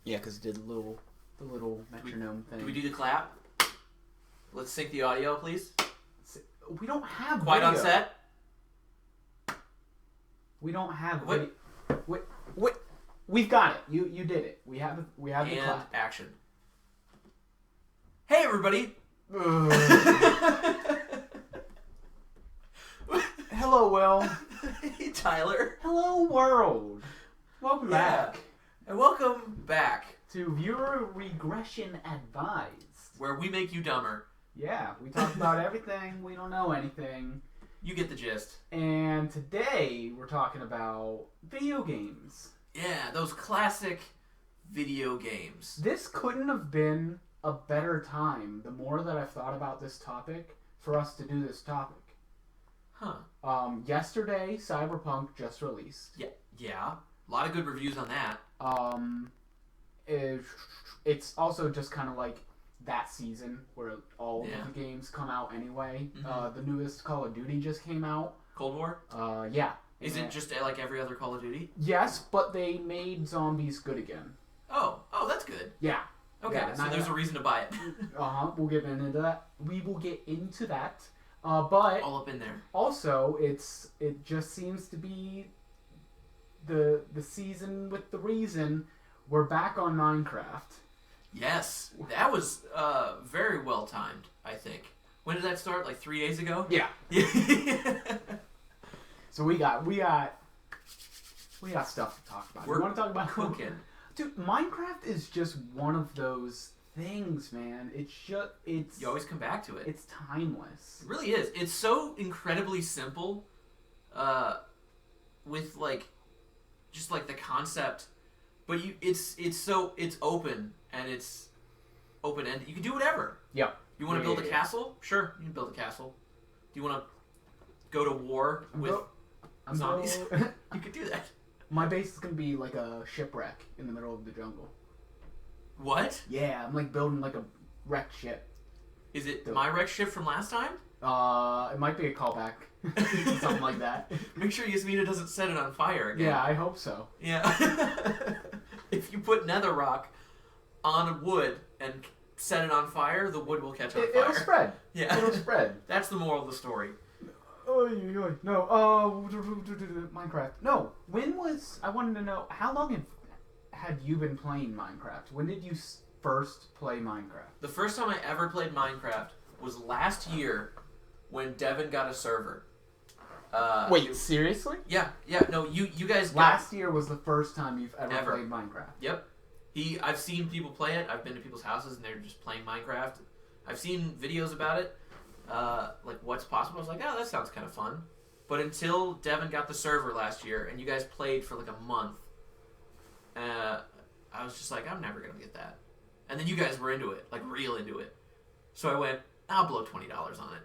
Yeah, because it did the little metronome thing. Do we do the clap? Let's sync the audio, please. We don't have Quiet video. on set. We don't have What? We've got it. You did it. We have the And clap. action. Hey, everybody. Hello, Will. Hey, Tyler. Hello, world. Welcome back. And welcome back. To Viewer Regression Advised. Where we make you dumber. Yeah, we talk about everything. We don't know anything. You get the gist. And today we're talking about video games. Yeah, those classic video games. This couldn't have been a better time, the more that I've thought about this topic, for us to do this topic. Huh. Yesterday, Cyberpunk just released. Yeah. A lot of good reviews on that. It's also just kind of like that season where all of the games come out anyway. Mm-hmm. The newest Call of Duty just came out. Cold War? Yeah. Is it just like every other Call of Duty? Yes, but they made zombies good again. Oh, that's good. Yeah. Okay, Yeah, so there's a reason to buy it. We'll get into that. We will get into that. But all up in there. Also, it just seems to be the season with the reason. We're back on Minecraft. Yes, that was very well timed, I think. When did that start? Like 3 days ago? Yeah. So we got stuff to talk about. We want to talk about cooking. Dude, Minecraft is just one of those things, man. You always come back to it. It's timeless. It really is. It's so incredibly simple. With just the concept, but it's open and it's open ended. You can do whatever. Yeah. You want to build a castle? Sure, you can build a castle. Do you want to go to war with zombies? You could do that. My base is gonna be like a shipwreck in the middle of the jungle. What? Yeah, I'm building a wrecked ship. Is it my wrecked ship from last time? It might be a callback. Something like that. Make sure Yasmina doesn't set it on fire again. Yeah, I hope so. Yeah. If you put nether rock on wood and set it on fire, the wood will catch on fire. It'll spread. Yeah. It'll spread. That's the moral of the story. No. Minecraft. No. I wanted to know, how long had you been playing Minecraft? When did you first play Minecraft? The first time I ever played Minecraft was last year when Devin got a server. Wait, seriously? Yeah. No, you guys. Last year was the first time you've ever played Minecraft. Yep. I've seen people play it. I've been to people's houses and they're just playing Minecraft. I've seen videos about it. What's possible. I was like, oh, that sounds kind of fun. But until Devin got the server last year and you guys played for a month, I was just like, I'm never gonna get that. And then you guys were into it, real into it. So I went, I'll blow $20 on it.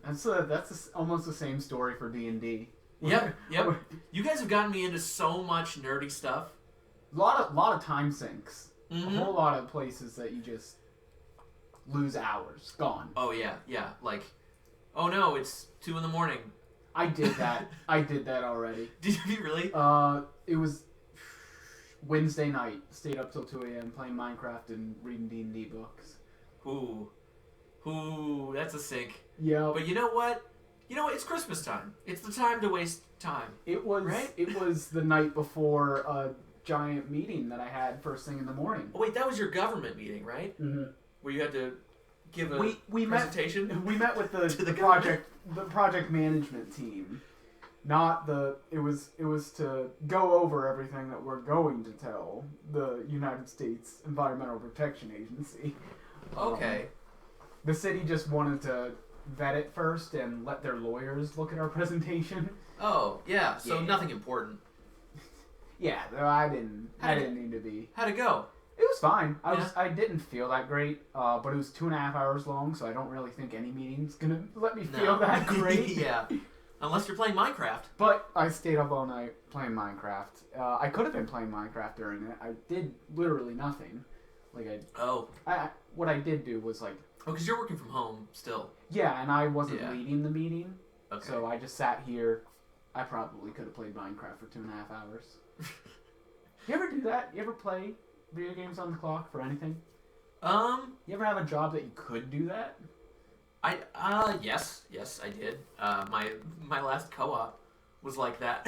That's almost the same story for D&D. Yep. You guys have gotten me into so much nerdy stuff. A lot of time sinks. Mm-hmm. A whole lot of places that you just lose hours. Gone. Oh yeah. Oh no, it's 2 a.m. I did that. I did that already. Did you really? It was Wednesday night. Stayed up till 2 a.m. playing Minecraft and reading D&D books. Ooh, that's a sink. Yeah. But you know what? It's Christmas time. It's the time to waste time. It was. Right? It was the night before a giant meeting that I had first thing in the morning. Oh wait, that was your government meeting, right? Mm-hmm. Where you had to give a presentation. We met with the project management team. It was to go over everything that we're going to tell the United States Environmental Protection Agency. Okay. The city just wanted to vet it first and let their lawyers look at our presentation. Oh, yeah. So nothing important. Yeah, I didn't need to be. How'd it go? It was fine. I didn't feel that great, but it was 2.5 hours long, so I don't really think any meeting's gonna let me feel that great. Yeah. Unless you're playing Minecraft. But I stayed up all night playing Minecraft. I could have been playing Minecraft during it. I did literally nothing. What I did do was because you're working from home still. Yeah, and I wasn't leading the meeting. Okay. So I just sat here. I probably could have played Minecraft for 2.5 hours. You ever do that? You ever play video games on the clock for anything? Um, You ever have a job that you could do that? yes, I did. My last co-op was like that.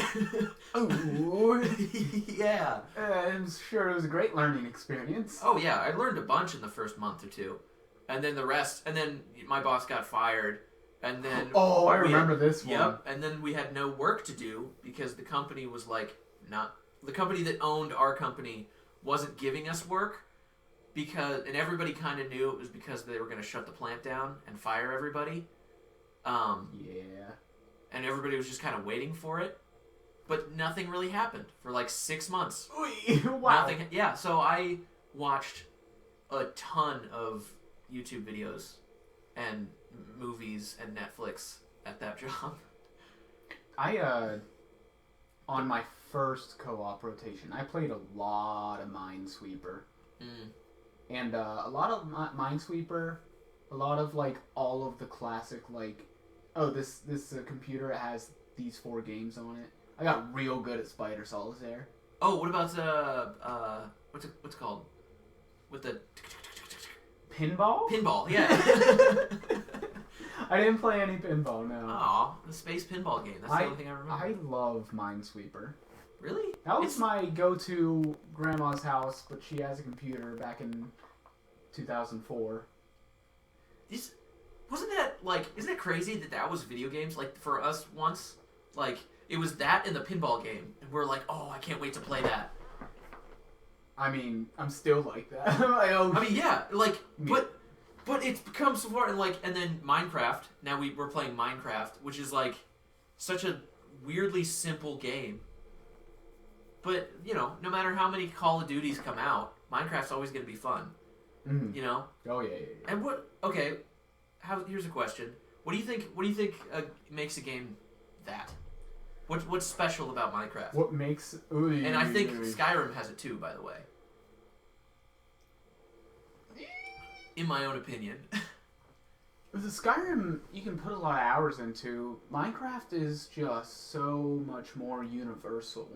Oh, Yeah. I'm sure it was a great learning experience. Oh yeah, I learned a bunch in the first month or two, and then my boss got fired, and then Oh, I remember this one. Yep, and then we had no work to do because the company was like the company that owned our company wasn't giving us work and everybody kind of knew it was because they were going to shut the plant down and fire everybody. Yeah. And everybody was just kind of waiting for it, but nothing really happened for like 6 months. Wow. Nothing. Yeah, so I watched a ton of YouTube videos and movies and Netflix at that job. On my first co-op rotation, I played a lot of Minesweeper. Mm. And a lot of Minesweeper, a lot of like all of the classic like, oh, this computer has these 4 games on it. I got real good at Spider Solitaire. Oh, what about what's it called? With the Pinball? Pinball, yeah. I didn't play any pinball, no. Aw, the space pinball game. That's the only thing I remember. I love Minesweeper. Really? That was my go-to grandma's house, but she has a computer back in 2004. Isn't that crazy that was video games? Like, for us once, like, it was that and the pinball game. And we're like, oh, I can't wait to play that. I mean, I'm still like that. I mean, yeah, like, but it's become so far, and then Minecraft, now we're playing Minecraft, which is, like, such a weirdly simple game. But, no matter how many Call of Duties come out, Minecraft's always going to be fun. Mm-hmm. You know? Oh, yeah. And here's a question. What do you think makes a game that? What's special about Minecraft? What makes... And I think Skyrim has it too, by the way. In my own opinion. The Skyrim, you can put a lot of hours into. Minecraft is just so much more universal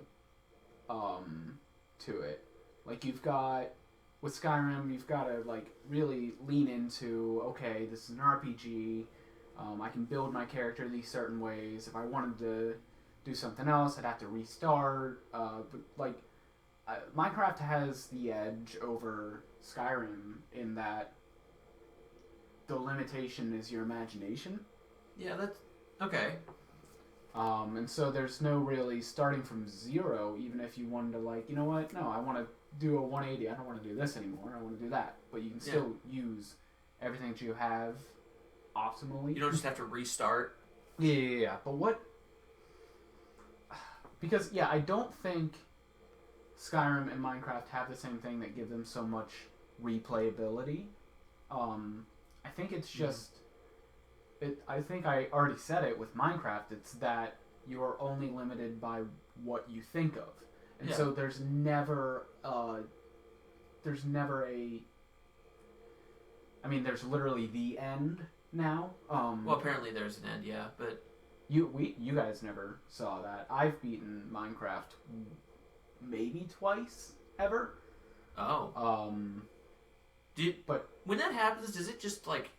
to it. Like, with Skyrim, you've got to, like, really lean into, okay, this is an RPG. I can build my character these certain ways. If I wanted to do something else, I'd have to restart. But, like, Minecraft has the edge over Skyrim in that the limitation is your imagination. Yeah, that's... Okay. And so there's no really starting from zero, even if you wanted to, like, you know what? No, I want to do a 180. I don't want to do this anymore. I want to do that. But you can still use everything that you have optimally. You don't just have to restart. Yeah. But what... Because, I don't think Skyrim and Minecraft have the same thing that give them so much replayability. I think it's just... I think I already said it with Minecraft. It's that you are only limited by what you think of. And so there's never a... I mean, there's literally the end now. Well, apparently there's an end, yeah, but... You guys never saw that. I've beaten Minecraft maybe twice ever. Oh. But when that happens, does it just like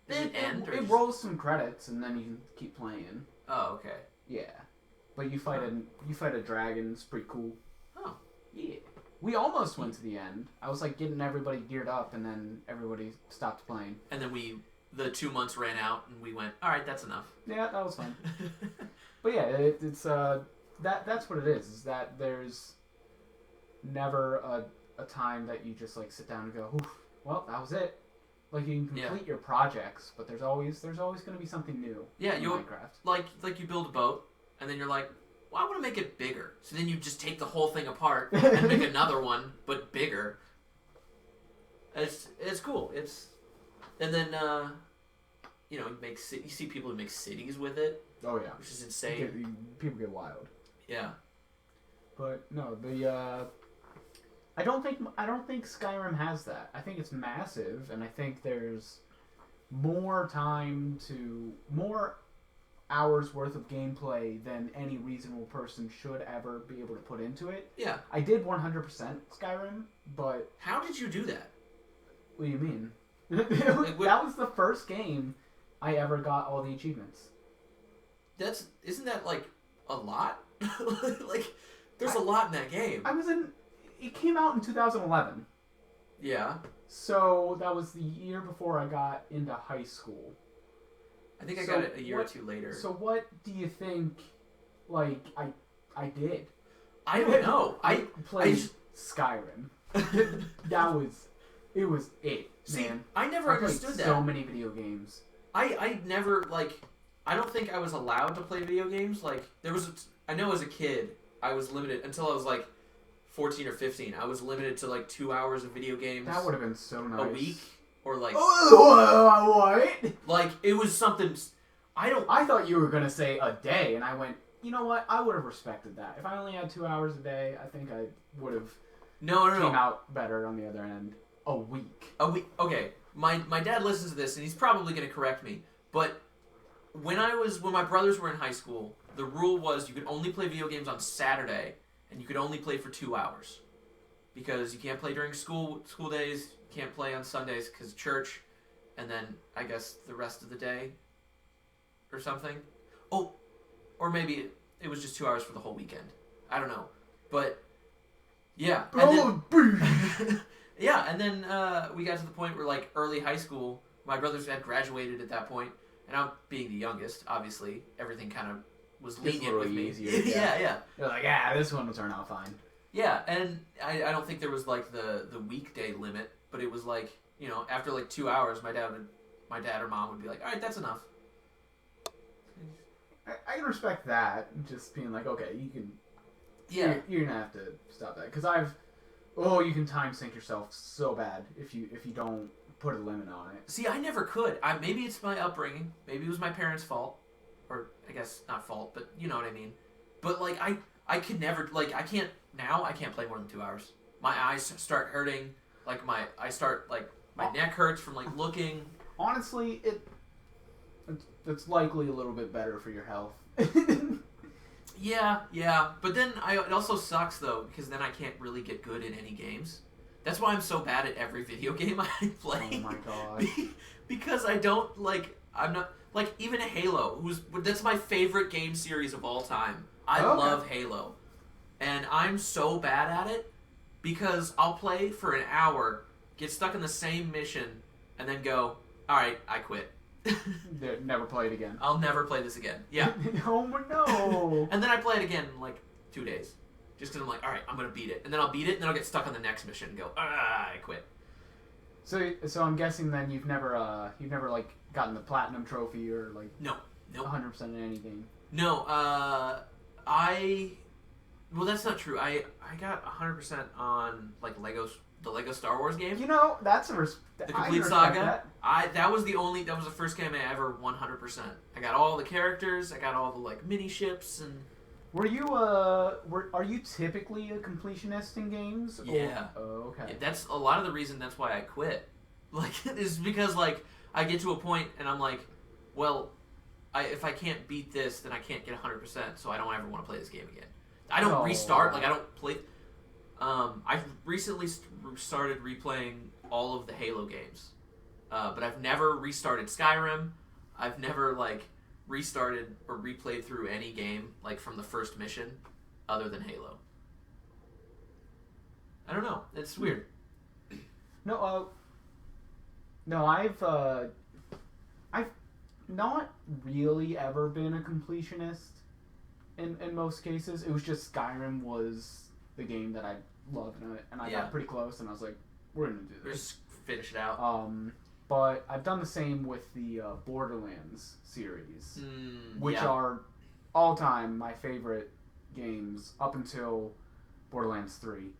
it end? It rolls some credits and then you can keep playing. Oh, okay. Yeah, but you fight a dragon. It's pretty cool. Oh. Yeah. We almost went to the end. I was like getting everybody geared up, and then everybody stopped playing. And then the 2 months ran out, and we went, all right, that's enough. Yeah, that was fun. But yeah, it's that's what it is. Is that there's never a time that you just like sit down and go, oof, well, that was it. Like you can complete your projects, but there's always going to be something new. Yeah, in Minecraft. Like you build a boat, and then you're like, well, I want to make it bigger. So then you just take the whole thing apart and make another one, but bigger. It's cool. And then you see people who make cities with it. Oh yeah, which is insane. People get wild. Yeah, but no, I don't think Skyrim has that. I think it's massive, and I think there's more time to hours worth of gameplay than any reasonable person should ever be able to put into it. Yeah. I did 100% Skyrim, but... How did you do that? What do you mean? That was the first game I ever got all the achievements. Isn't that, like, a lot? Like, there's a lot in that game. It came out in 2011. Yeah. So that was the year before I got into high school. I think I got it a year or two later. So what do you think, like, I did? I don't know. I played Skyrim. It was it, See, man. I never understood that. So many video games. I never, like, I don't think I was allowed to play video games. Like, I know as a kid, I was limited until I was, like, 14 or 15. I was limited to, like, 2 hours of video games. That would have been so nice. A week. Or, like... what? Like, it was something... I thought you were going to say a day, and I went, you know what? I would have respected that. If I only had 2 hours a day, I think I would have came out better on the other end. A week. Okay. My dad listens to this, and he's probably going to correct me, but when my brothers were in high school, the rule was you could only play video games on Saturday, and you could only play for 2 hours. Because you can't play during school days, you can't play on Sundays because of church, and then, I guess, the rest of the day, or something. Oh, or maybe it was just 2 hours for the whole weekend. I don't know. But, yeah. And then, yeah, and then we got to the point where, like, early high school, my brothers had graduated at that point, and I'm being the youngest, obviously. Everything kind of was lenient with me. Easier, yeah. You're like, this one will turn out fine. Yeah, and I don't think there was, like, the weekday limit, but it was, like, you know, after, like, 2 hours, my dad or mom would be like, all right, that's enough. I can respect that, just being like, okay, you can... Yeah. You're going to have to stop that, because you can time sink yourself so bad if you don't put a limit on it. See, I never could. Maybe it's my upbringing. Maybe it was my parents' fault. Or, I guess, not fault, but you know what I mean. But, like, I could never, like, I can't play more than 2 hours. My eyes start hurting. Like, my neck hurts from, like, looking. Honestly, it's likely a little bit better for your health. Yeah. But then it also sucks, though, because then I can't really get good in any games. That's why I'm so bad at every video game I play. Oh my god. Because I don't, like, I'm not, like, even Halo, that's my favorite game series of all time. I love Halo. And I'm so bad at it because I'll play for an hour, get stuck in the same mission, and then go, alright, I quit. Never play it again. I'll never play this again. Yeah. Oh no. And then I play it again in, like, 2 days. Just because I'm like, alright, I'm going to beat it. And then I'll beat it, and then I'll get stuck on the next mission and go, I quit. So I'm guessing then you've never like gotten the platinum trophy or like No. 100% in anything. No, well, that's not true. I got 100% on, like, the Lego Star Wars game. You know, that's the complete saga. That was the first game I ever 100%. I got all the characters, I got all the, like, mini ships, and... Are you typically a completionist in games? Yeah. Oh, okay. Yeah, that's a lot of the reason that's why I quit. Like, is because, like, I get to a point and I'm like, well, if I can't beat this, then I can't get 100%, so I don't ever want to play this game again. I don't restart, like, I don't play... I've recently started replaying all of the Halo games. But I've never restarted Skyrim. I've never, like, restarted or replayed through any game, like, from the first mission, other than Halo. I don't know. It's weird. No, I've not really ever been a completionist in most cases. It was just Skyrim was the game that I loved, and I got pretty close, and I was like, we're going to do this. Just finish it out. But I've done the same with the Borderlands series, which yeah. are all-time my favorite games up until Borderlands 3.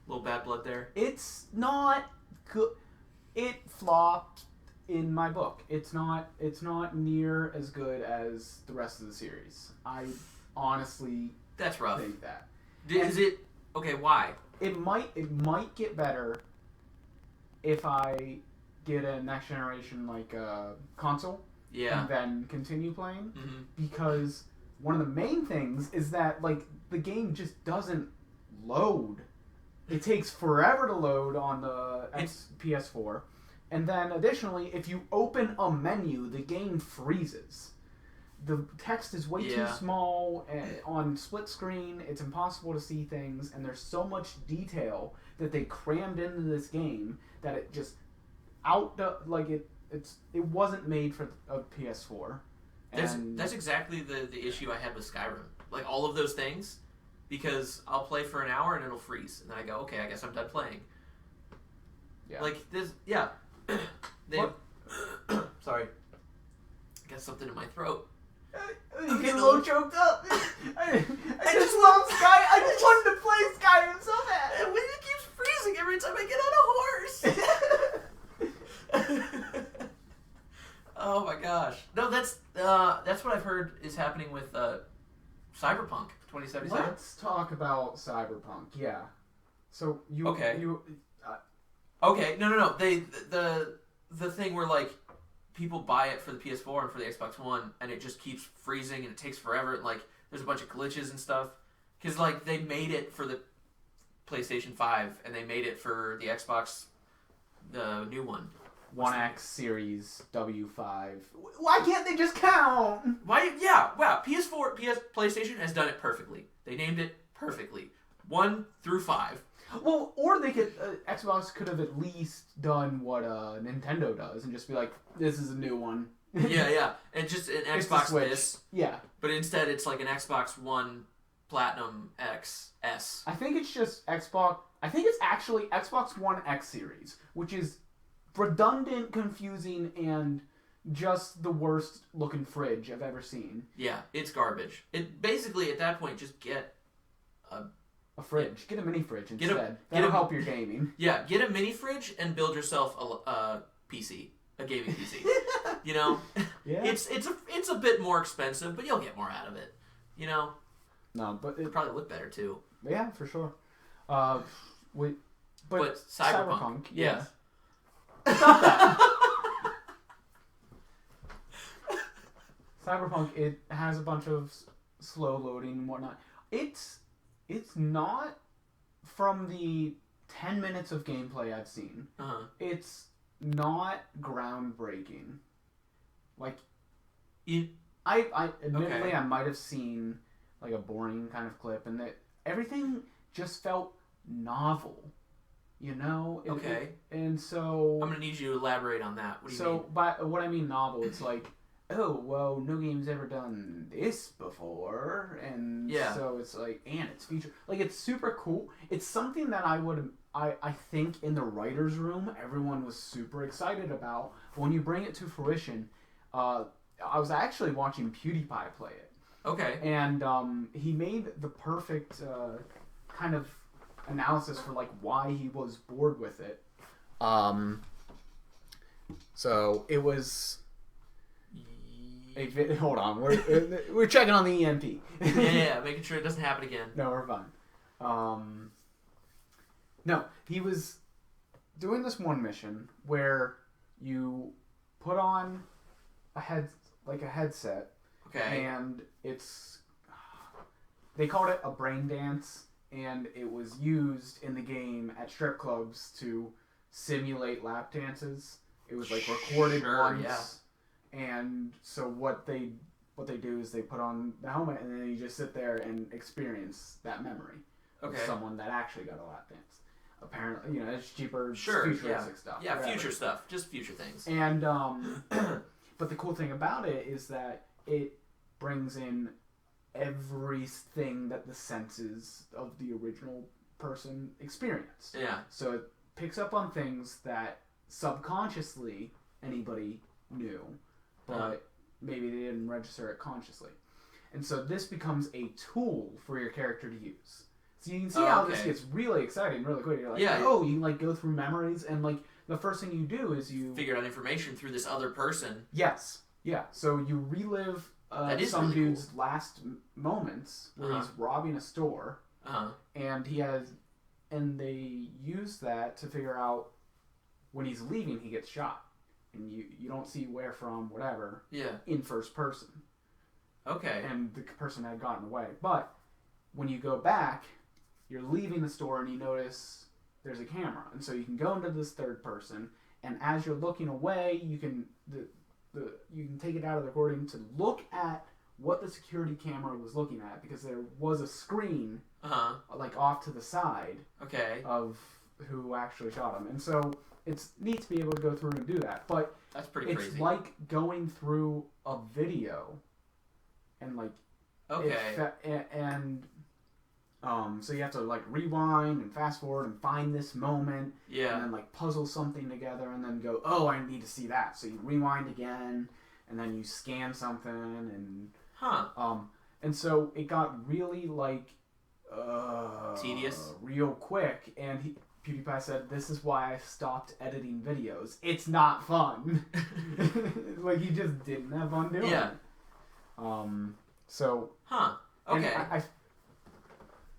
Little bad blood there. It's not good. It flopped in my book. It's not near as good as the rest of the series. I honestly That's rough. think that. Is it okay? Why? It might get better if I get a next generation like console. Yeah. and then continue playing. Mm-hmm. Because one of the main things is that, like, the game just doesn't load. It takes forever to load on the PS4. And then, additionally, if you open a menu, the game freezes. The text is way too small on split screen. It's impossible to see things, and there's so much detail that they crammed into this game that it just it wasn't made for a PS4. That's exactly the issue I had with Skyrim. Like all of those things, because I'll play for an hour and it'll freeze, and then I go, okay, I guess I'm done playing. Yeah. Like this, sorry, I got something in my throat. You get a little choked up. I just love Sky. I just wanted to play Skyrim so bad. And when it keeps freezing every time I get on a horse. Oh my gosh! No, that's what I've heard is happening with Cyberpunk 2077. Let's talk about Cyberpunk. Yeah. So okay. Okay. No. The thing where like people buy it for the PS4 and for the Xbox One, and it just keeps freezing and it takes forever. And, like there's a bunch of glitches and stuff because like they made it for the PlayStation 5 and they made it for the Xbox, the new one. One X Series W5. Why can't they just count? Why? Yeah, wow. PlayStation has done it perfectly. They named it perfectly. 1 through 5. Well, or they could. Xbox could have at least done what Nintendo does and just be like, "This is a new one." yeah, and just an Xbox this. Yeah. But instead, it's like an Xbox One Platinum XS. I think it's just Xbox. I think it's actually Xbox One X Series, which is redundant, confusing, and just the worst looking fridge I've ever seen. Yeah, it's garbage. It basically at that point just get a fridge. Get a mini fridge instead. That'll help your gaming. Yeah, get a mini fridge and build yourself a PC, a gaming PC. You know, yeah. It's a bit more expensive, but you'll get more out of it. You know. No, but it'll probably look better too. Yeah, for sure. But Cyberpunk, yeah. Stop that. Cyberpunk, it has a bunch of slow loading and whatnot. It's not, from the 10 minutes of gameplay I've seen, it's not groundbreaking. Like, I admittedly, I might have seen like a boring kind of clip, and that everything just felt novel. You know? And so I'm going to need you to elaborate on that. What do you mean? So, by what I mean novel, it's like, oh, well, no game's ever done this before, and so it's like, and it's featured. Like, it's super cool. It's something that I think in the writer's room, everyone was super excited about. But when you bring it to fruition, I was actually watching PewDiePie play it. Okay. And he made the perfect kind of analysis for like why he was bored with it. So it was. Hold on, we're checking on the EMP. yeah, making sure it doesn't happen again. No, we're fine. No, he was doing this one mission where you put on a headset. Okay. And they called it a brain dance, and it was used in the game at strip clubs to simulate lap dances. It was like recorded once. Yeah. And so what they do is they put on the helmet, and then you just sit there and experience that memory of someone that actually got a lap dance. Apparently, you know, it's cheaper, futuristic stuff. Yeah, whatever. Future stuff, just future things. And but the cool thing about it is that it brings in everything that the senses of the original person experienced. Yeah. So it picks up on things that subconsciously anybody knew, but maybe they didn't register it consciously. And so this becomes a tool for your character to use. So you can see how this gets really exciting really quick. You're like, you can like go through memories, and like the first thing you do is you figure out information through this other person. Yes. Yeah. So you relive some really dude's last moments where he's robbing a store, and they use that to figure out when he's leaving he gets shot. and you don't see where from, whatever. Yeah. In first person. Okay. And the person had gotten away. But when you go back, you're leaving the store and you notice there's a camera, and so you can go into this third person, and as you're looking away, you can you can take it out of the recording to look at what the security camera was looking at, because there was a screen like off to the side of who actually shot him. And so it's neat to be able to go through and do that. But that's pretty crazy. It's like going through a video and like so you have to like rewind and fast forward and find this moment, and then like puzzle something together, and then go, oh, I need to see that. So you rewind again, and then you scan something, and and so it got really like tedious, real quick. And PewDiePie said, "This is why I stopped editing videos. It's not fun." Like he just didn't have fun doing it. So. Okay.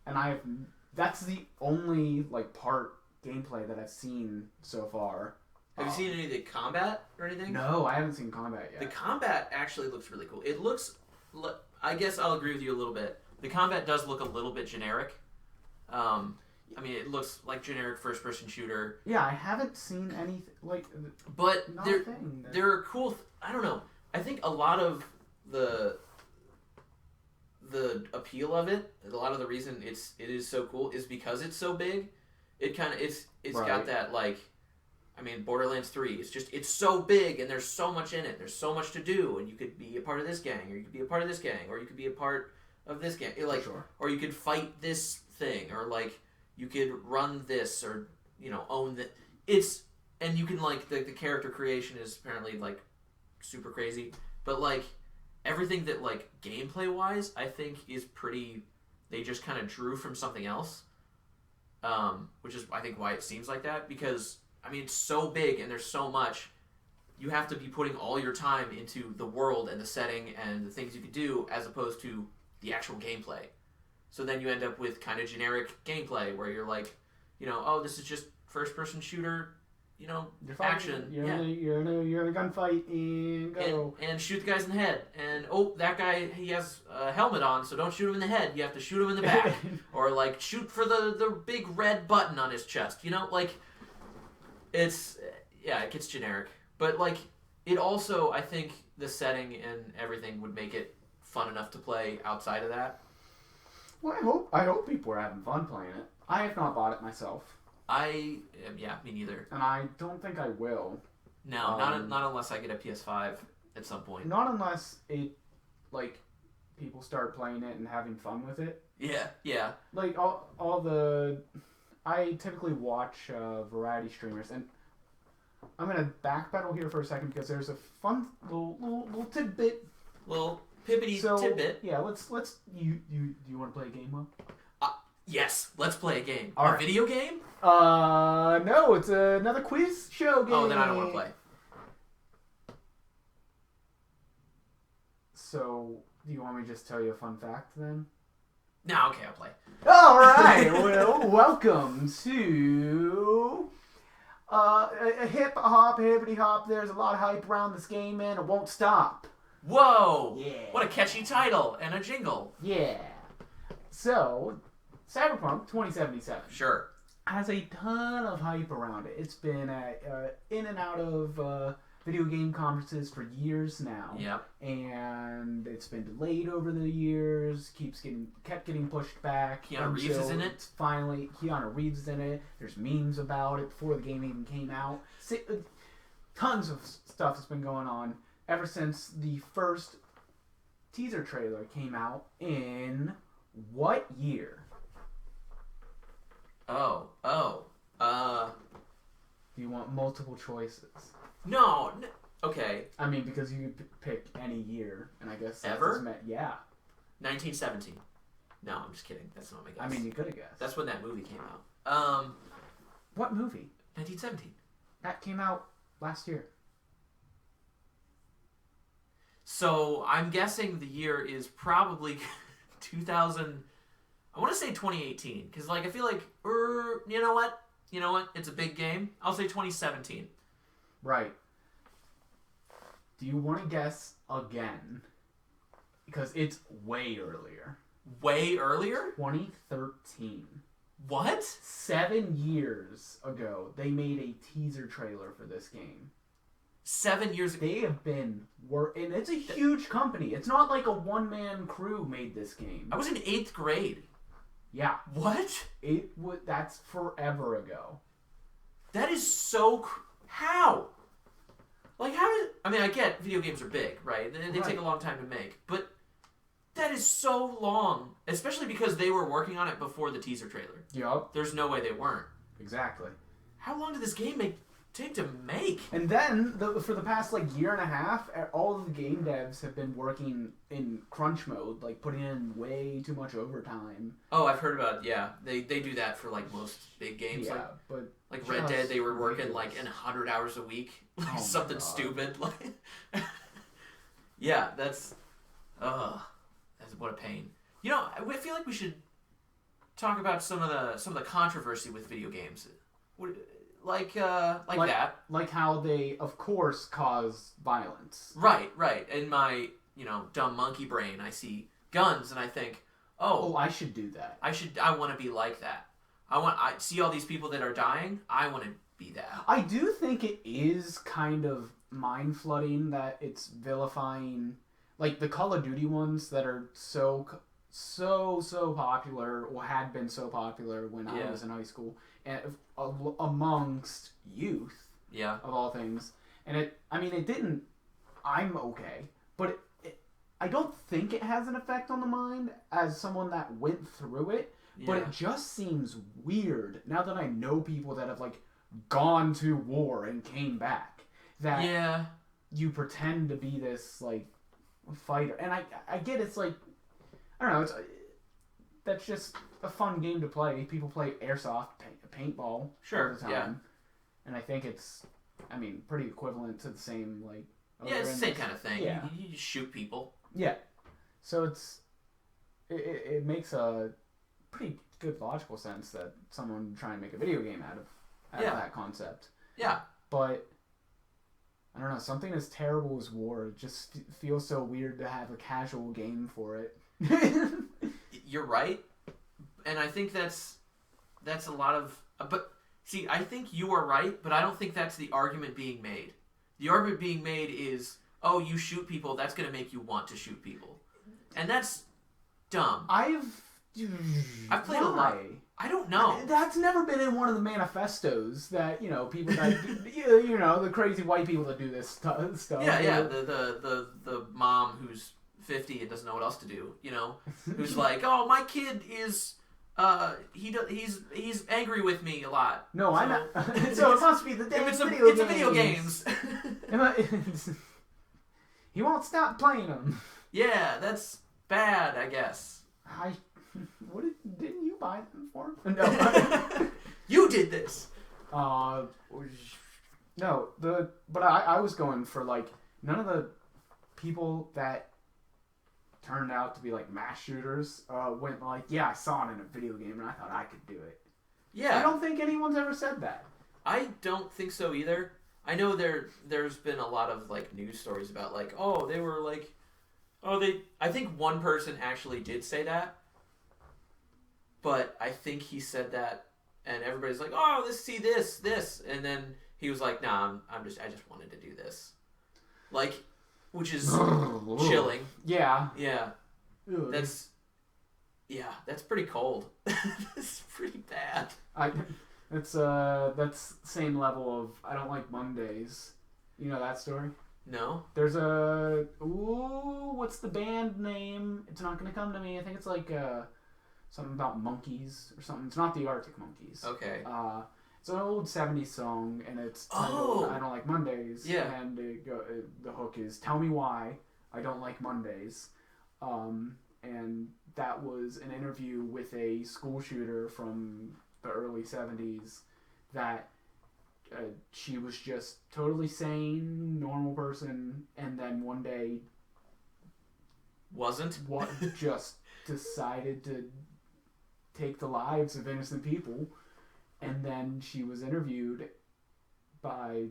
And that's the only like part gameplay that I've seen so far. Have you seen any of the combat or anything? No, I haven't seen combat yet. The combat actually looks really cool. It looks, I guess I'll agree with you a little bit. The combat does look a little bit generic. I mean, it looks like generic first-person shooter. Yeah, I haven't seen anything like. But there are cool. I don't know. I think a lot of the appeal of it, a lot of the reason it is so cool is because it's so big. It kind of it's right. Got that like, I mean, Borderlands 3. It's so big and there's so much in it. There's so much to do, and you could be a part of this gang, or you could be a part of this gang, or you could be a part of this gang. Like, sure. Or you could fight this thing, or like you could run this, or own that. And you can like the character creation is apparently like super crazy, but like. Everything that, like, gameplay-wise, I think is pretty... They just kind of drew from something else. Which is, I think, why it seems like that. Because, I mean, it's so big and there's so much. You have to be putting all your time into the world and the setting and the things you could do as opposed to the actual gameplay. So then you end up with kind of generic gameplay where you're like, oh, this is just first-person shooter... action. You're in a gunfight and go. And shoot the guys in the head. And, oh, that guy, he has a helmet on, so don't shoot him in the head. You have to shoot him in the back. Or, like, shoot for the big red button on his chest. Like, it gets generic. But, like, it also, I think, the setting and everything would make it fun enough to play outside of that. Well, I hope people are having fun playing it. I have not bought it myself. Me neither. And I don't think I will. No, not unless I get a PS5 at some point. Not unless it, like, people start playing it and having fun with it. Yeah. Like, I typically watch variety streamers, and I'm going to backpedal here for a second because there's a fun little tidbit. Little pippity tidbit. Yeah, let's you want to play a game, Will? Yes, let's play a game. All right. Video game? No, it's another quiz show game. Oh, then I don't want to play. So, do you want me to just tell you a fun fact then? No, okay, I'll play. All right, well, welcome to a hip hop, hippity hop. There's a lot of hype around this game, and it won't stop. Whoa! Yeah. What a catchy title and a jingle. Yeah. So, Cyberpunk 2077. Sure. Has a ton of hype around it. It's been in and out of video game conferences for years now. Yep. And it's been delayed over the years. Kept getting pushed back. Keanu Reeves is in it. Finally, Keanu Reeves is in it. There's memes about it before the game even came out. Tons of stuff has been going on ever since the first teaser trailer came out in what year? Do you want multiple choices? No. Okay. I mean, because you could pick any year, and I guess ever? Yeah. 1917. No, I'm just kidding. That's not my guess. I mean, you could have guessed. That's when that movie came out. What movie? 1917. That came out last year. So I'm guessing the year is probably 2000. I want to say 2018 because, like, I feel like, you know what? It's a big game. I'll say 2017. Right. Do you want to guess again? Because it's way earlier. Way earlier? 2013. What? 7 years ago, they made a teaser trailer for this game. 7 years ago? They have been and it's a huge company. It's not like a one-man crew made this game. I was in 8th grade. Yeah. What? That's forever ago. That is so... How? Like, how did... I mean, I get video games are big, right? They take a long time to make. But that is so long. Especially because they were working on it before the teaser trailer. Yup. There's no way they weren't. Exactly. How long did this game take to make? And then, for the past, year and a half, all of the game devs have been working in crunch mode, putting in way too much overtime. Oh, I've heard about, yeah. They do that for, most big games. Yeah, but... Like Red Dead, they were working, in 100 hours a week. Something stupid. Yeah, that's... what a pain. You know, I feel like we should talk about some of the controversy with video games. Like that. Like how they, of course, cause violence. Right. In my, dumb monkey brain, I see guns and I think, oh, I should do that. I want to be like that. I see all these people that are dying. I want to be that. I do think it is kind of mind flooding that it's vilifying, the Call of Duty ones that are so popular, or had been so popular when I was in high school, and amongst youth, of all things. And it didn't. I'm okay, but I don't think it has an effect on the mind as someone that went through it. But it just seems weird now that I know people that have gone to war and came back. That you pretend to be this fighter, and I get it's I don't know. That's just a fun game to play. People play airsoft, paintball all the time, and I think it's pretty equivalent to the same it's the same kind of thing. Yeah. You just shoot people. Yeah, so it makes a pretty good logical sense that someone would try and make a video game out of that concept. Yeah. But I don't know, something as terrible as war, it just feels so weird to have a casual game for it. You're right. And I think that's a lot of... But, see, I think you are right, but I don't think that's the argument being made. The argument being made is, oh, you shoot people, that's going to make you want to shoot people. And that's dumb. I've played a lot. I don't know. That's never been in one of the manifestos that, people that, the crazy white people that do this stuff. Yeah. The mom who's 50 and doesn't know what else to do, who's like, oh, my kid is, he's angry with me a lot. No, I'm not. So it must be the damn video games. He won't stop playing them. Yeah, that's bad, I guess. Didn't you buy them for? No. You did this. No, but I was going for none of the people that turned out to be mass shooters went I saw it in a video game and I thought I could do it. Yeah. I don't think anyone's ever said that. I don't think so either. I know there's been a lot of news stories about they were I think one person actually did say that. But I think he said that, and everybody's like, "Oh, let's see this," and then he was like, "Nah, I just wanted to do this," which is chilling. Yeah. Yeah. That's pretty cold. That's pretty bad. That's same level of I don't like Mondays. You know that story? No. There's what's the band name? It's not gonna come to me. I think it's something about monkeys or something. It's not the Arctic Monkeys. Okay. It's an old 70s song, and it's titled I Don't Like Mondays. Yeah. And the hook is, tell me why I don't like Mondays. And that was an interview with a school shooter from the early 70s that she was just totally sane, normal person, and then one day just decided to take the lives of innocent people. And then she was interviewed by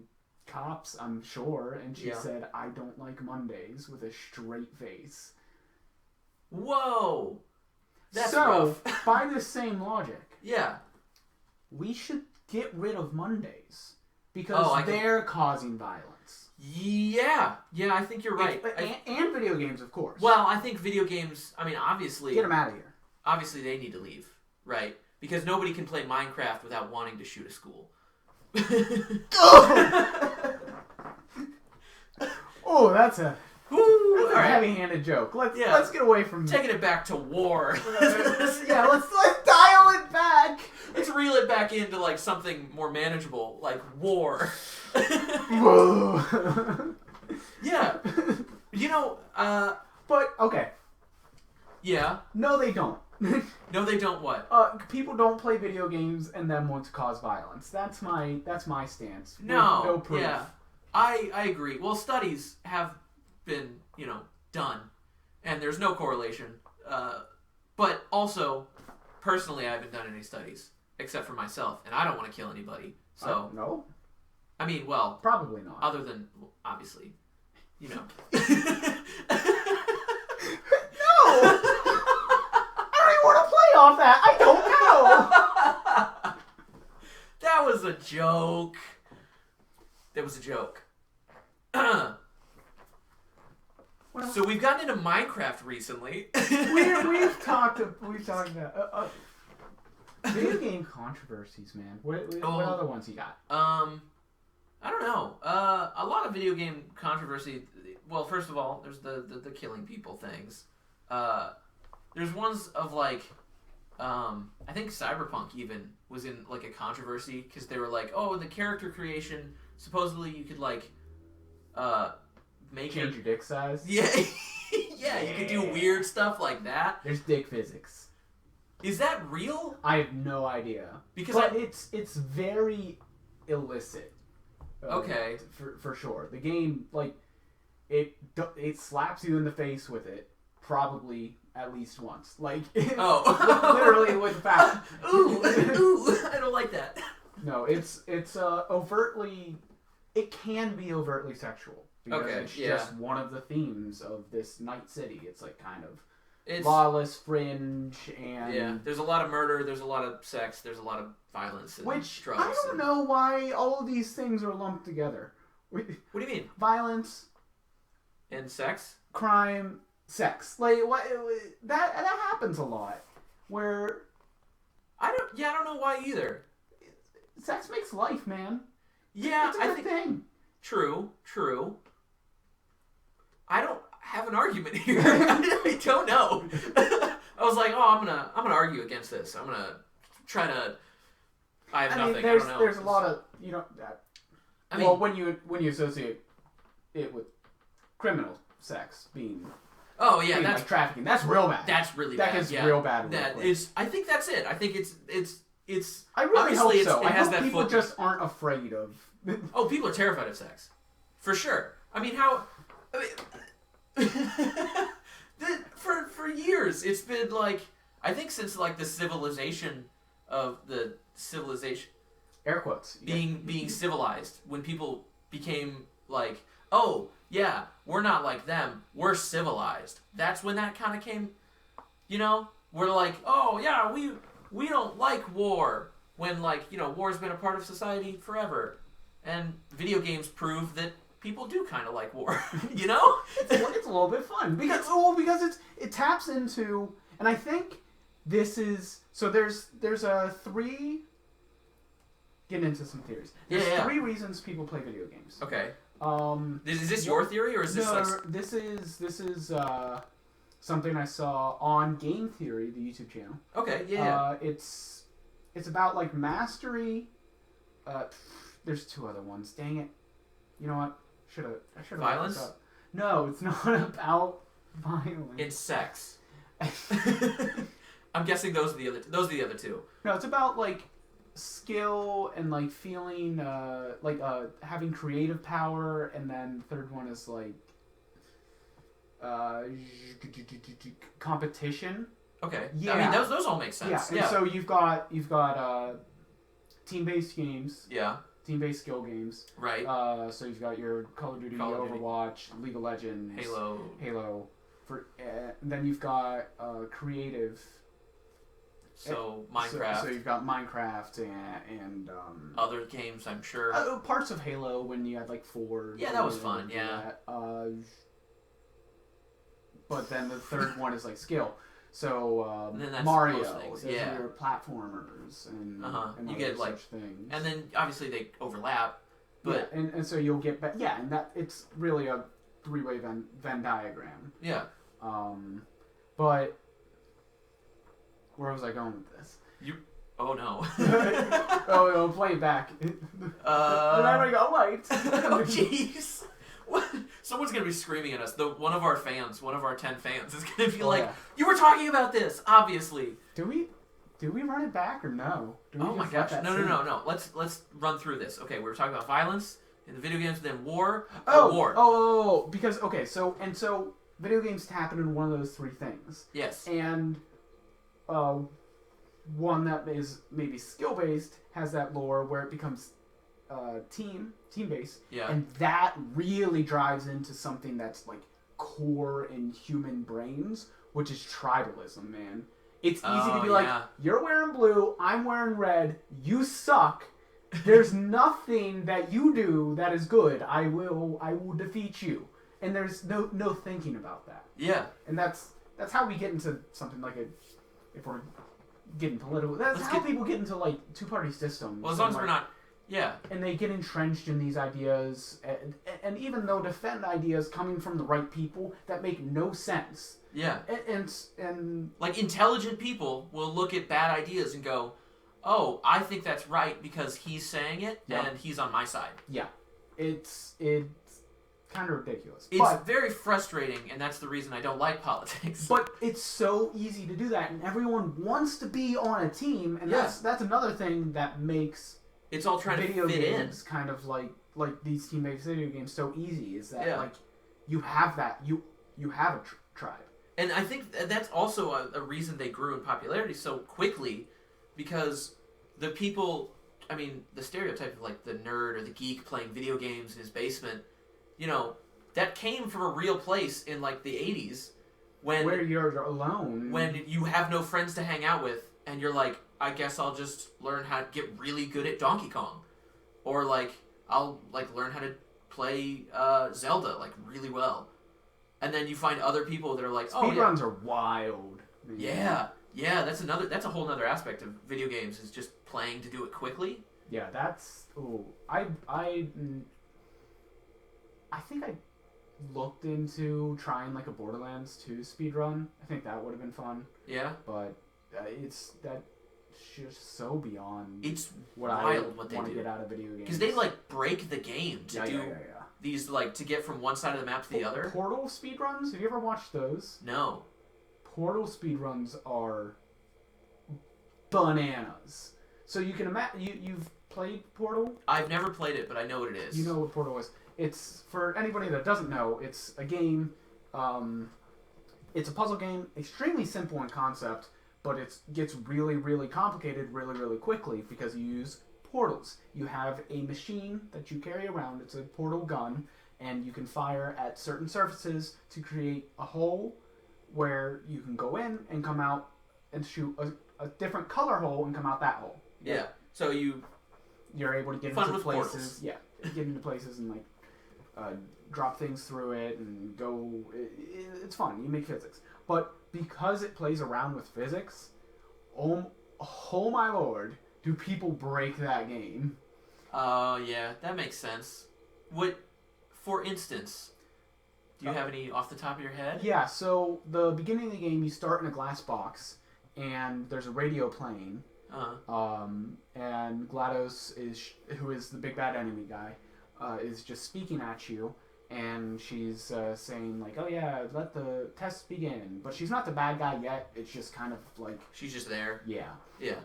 cops, I'm sure, and she Yeah. said, "I don't like Mondays," with a straight face. Whoa! That's so, rough. by the same logic, Yeah. we should get rid of Mondays because they're causing violence. Yeah, I think you're right. And video games, of course. Well, I think video games, I mean, obviously... Get them out of here. Obviously, they need to leave, right? Because nobody can play Minecraft without wanting to shoot a school. Oh, that's a heavy-handed joke. Let's get away from taking it back to war. let's dial it back. Let's reel it back into like something more manageable, like war. Yeah, but okay. Yeah. No, they don't. No, they don't. What? People don't play video games and then want to cause violence. That's my stance. No proof. Yeah. I agree. Well, studies have been, done, and there's no correlation. But also, personally, I haven't done any studies except for myself, and I don't want to kill anybody. So no. I mean, well, probably not. Other than obviously, No. I don't even want to play off that. I don't know. That was a joke. That was a joke. So we've gotten into Minecraft recently. we've talked about video game controversies, man. What other ones you got? I don't know. A lot of video game controversy. Well, first of all, there's the killing people things. There's ones of like, I think Cyberpunk even was in like a controversy because they were like, oh, the character creation, supposedly you could like, change your dick size. Yeah, yeah, you could do weird stuff like that. There's dick physics. Is that real? I have no idea. But it's very illicit. Okay. For sure. The game, like, it slaps you in the face with it, probably at least once. Like, literally with the power. Ooh, I don't like that. No, it's overtly, it can be overtly sexual. Because it's just one of the themes of this night city. It's like kind of lawless, fringe, and there's a lot of murder, there's a lot of sex, there's a lot of violence and drugs. I don't know why all of these things are lumped together. What do you mean? Violence and sex, crime, sex. Like what? That happens a lot. Where I don't know why either. Sex makes life, man. Yeah, it's a good thing. True. I don't have an argument here. I don't know. I was like, I'm gonna argue against this. I'm gonna try to. I have nothing. I don't know. There's a lot of when you associate it with criminal sex being. Oh yeah, that's like trafficking. That's real bad. That's really bad. That is real bad. That is. I think that's it. I think it's. I really hope so. It has I hope people just aren't afraid of. Oh, people are terrified of sex, for sure. I mean, how? For years, it's been like I think since like the civilization air quotes being civilized, when people became like, oh yeah, we're not like them, we're civilized. That's when that kind of came. We're like, oh yeah, we don't like war, when like war's been a part of society forever, and video games prove that people do kind of like war. It's a little bit fun because it taps into, and I think this is so. There's a three. Get into some theories. There's three reasons people play video games. Okay. Is this your theory or is this this is something I saw on Game Theory, the YouTube channel. Okay. Yeah. It's about like mastery. There's two other ones. Dang it. You know what? I should have violence? Looked this up. No, it's not about violence. It's sex. I'm guessing those are the other two. No, it's about like skill and like feeling having creative power, and then the third one is like competition. Okay. Yeah. I mean those all make sense. Yeah. And so you've got team-based games. Yeah. team-based skill games. Right. So you've got your Call of Duty, Overwatch, League of Legends, Halo. Then you've got creative. So Minecraft. So you've got Minecraft and other games, I'm sure. Parts of Halo when you had like Forge. Yeah, that was fun. Yeah. But then the third one is like skill. So that's Mario, things. Yeah. Your platformers and you get like things. And then obviously they overlap. But and so you'll get and that it's really a three-way Venn diagram. Yeah. But where was I going with this? Oh no. Oh, play it back. And I already got light. Oh jeez. Someone's gonna be screaming at us. One of our 10 fans is gonna be you were talking about this, obviously. Do we run it back or no? Oh my gosh. No. Let's run through this. Okay, we were talking about violence in the video games, then war. Oh, because so video games tap into one of those three things. Yes. And one that is maybe skill based has that lore where it becomes team based. Yeah. And that really drives into something that's like core in human brains, which is tribalism, man. It's easy to be like, you're wearing blue, I'm wearing red, you suck. There's nothing that you do that is good. I will defeat you. And there's no thinking about that. Yeah. And that's how we get into something like if we're getting political. That's how people get into like two-party systems. Well, as long as we're not. Yeah. And they get entrenched in these ideas, and even though defend ideas coming from the right people that make no sense. Yeah. And like intelligent people will look at bad ideas and go, "Oh, I think that's right because he's saying it and he's on my side." Yeah. It's kind of ridiculous. It's very frustrating, and that's the reason I don't like politics. But it's so easy to do that, and everyone wants to be on a team, and that's another thing that makes it's all trying video to fit games in. Kind of like these team-based video games so easy is that like you have that you have a tribe. And I think that's also a reason they grew in popularity so quickly, because the people, I mean, the stereotype of like the nerd or the geek playing video games in his basement, that came from a real place in like the 80s where you're alone, when you have no friends to hang out with, and you're like, I guess I'll just learn how to get really good at Donkey Kong, or like I'll like learn how to play Zelda like really well. And then you find other people that are like, speedruns are wild. Man. Yeah, that's a whole other aspect of video games, is just playing to do it quickly. Yeah, that's I think I looked into trying like a Borderlands 2 speedrun. I think that would have been fun. Yeah. But it's just so beyond what I want to get out of video games. Because they like break the game to do these, like, to get from one side of the map to the other. Portal speedruns? Have you ever watched those? No. Portal speedruns are bananas. So you can imagine you've played Portal? I've never played it, but I know what it is. You know what Portal is. It's, for anybody that doesn't know, it's a game, it's a puzzle game, extremely simple in concept, but it gets really, really complicated really, really quickly because you use portals. You have a machine that you carry around, it's a portal gun, and you can fire at certain surfaces to create a hole where you can go in and come out and shoot a different color hole and come out that hole. Yeah, so you're able to get fun into with places. Portals. Yeah, get into places and like drop things through it and go. It's fun. You make physics, but because it plays around with physics, oh my lord, do people break that game? Yeah, that makes sense. For instance, do you have any off the top of your head? Yeah. So the beginning of the game, you start in a glass box, and there's a radio playing. And GLaDOS who is the big bad enemy guy, is just speaking at you, and she's saying like, "Oh yeah, let the tests begin." But she's not the bad guy yet. It's just kind of like she's just there. Yeah. Yeah.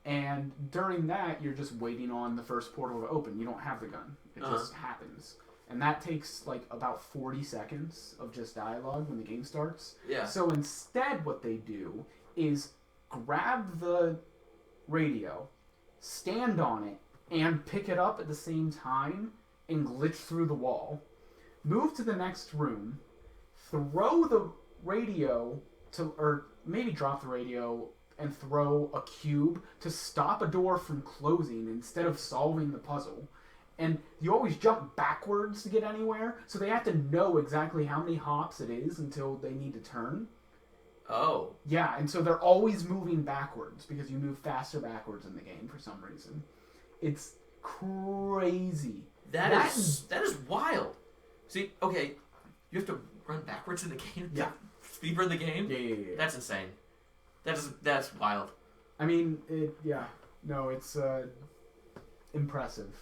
And during that, you're just waiting on the first portal to open. You don't have the gun. It just happens. And that takes like about 40 seconds of just dialogue when the game starts. Yeah. So instead what they do is grab the radio, stand on it, and pick it up at the same time and glitch through the wall. Move to the next room, throw the radio or maybe drop the radio and throw a cube to stop a door from closing instead of solving the puzzle. And you always jump backwards to get anywhere, so they have to know exactly how many hops it is until they need to turn. Oh. Yeah, and so they're always moving backwards because you move faster backwards in the game for some reason. It's crazy. That is wild. See, okay, you have to run backwards in the game to speedrun the game? Yeah. That's insane. That's wild. I mean, it's impressive.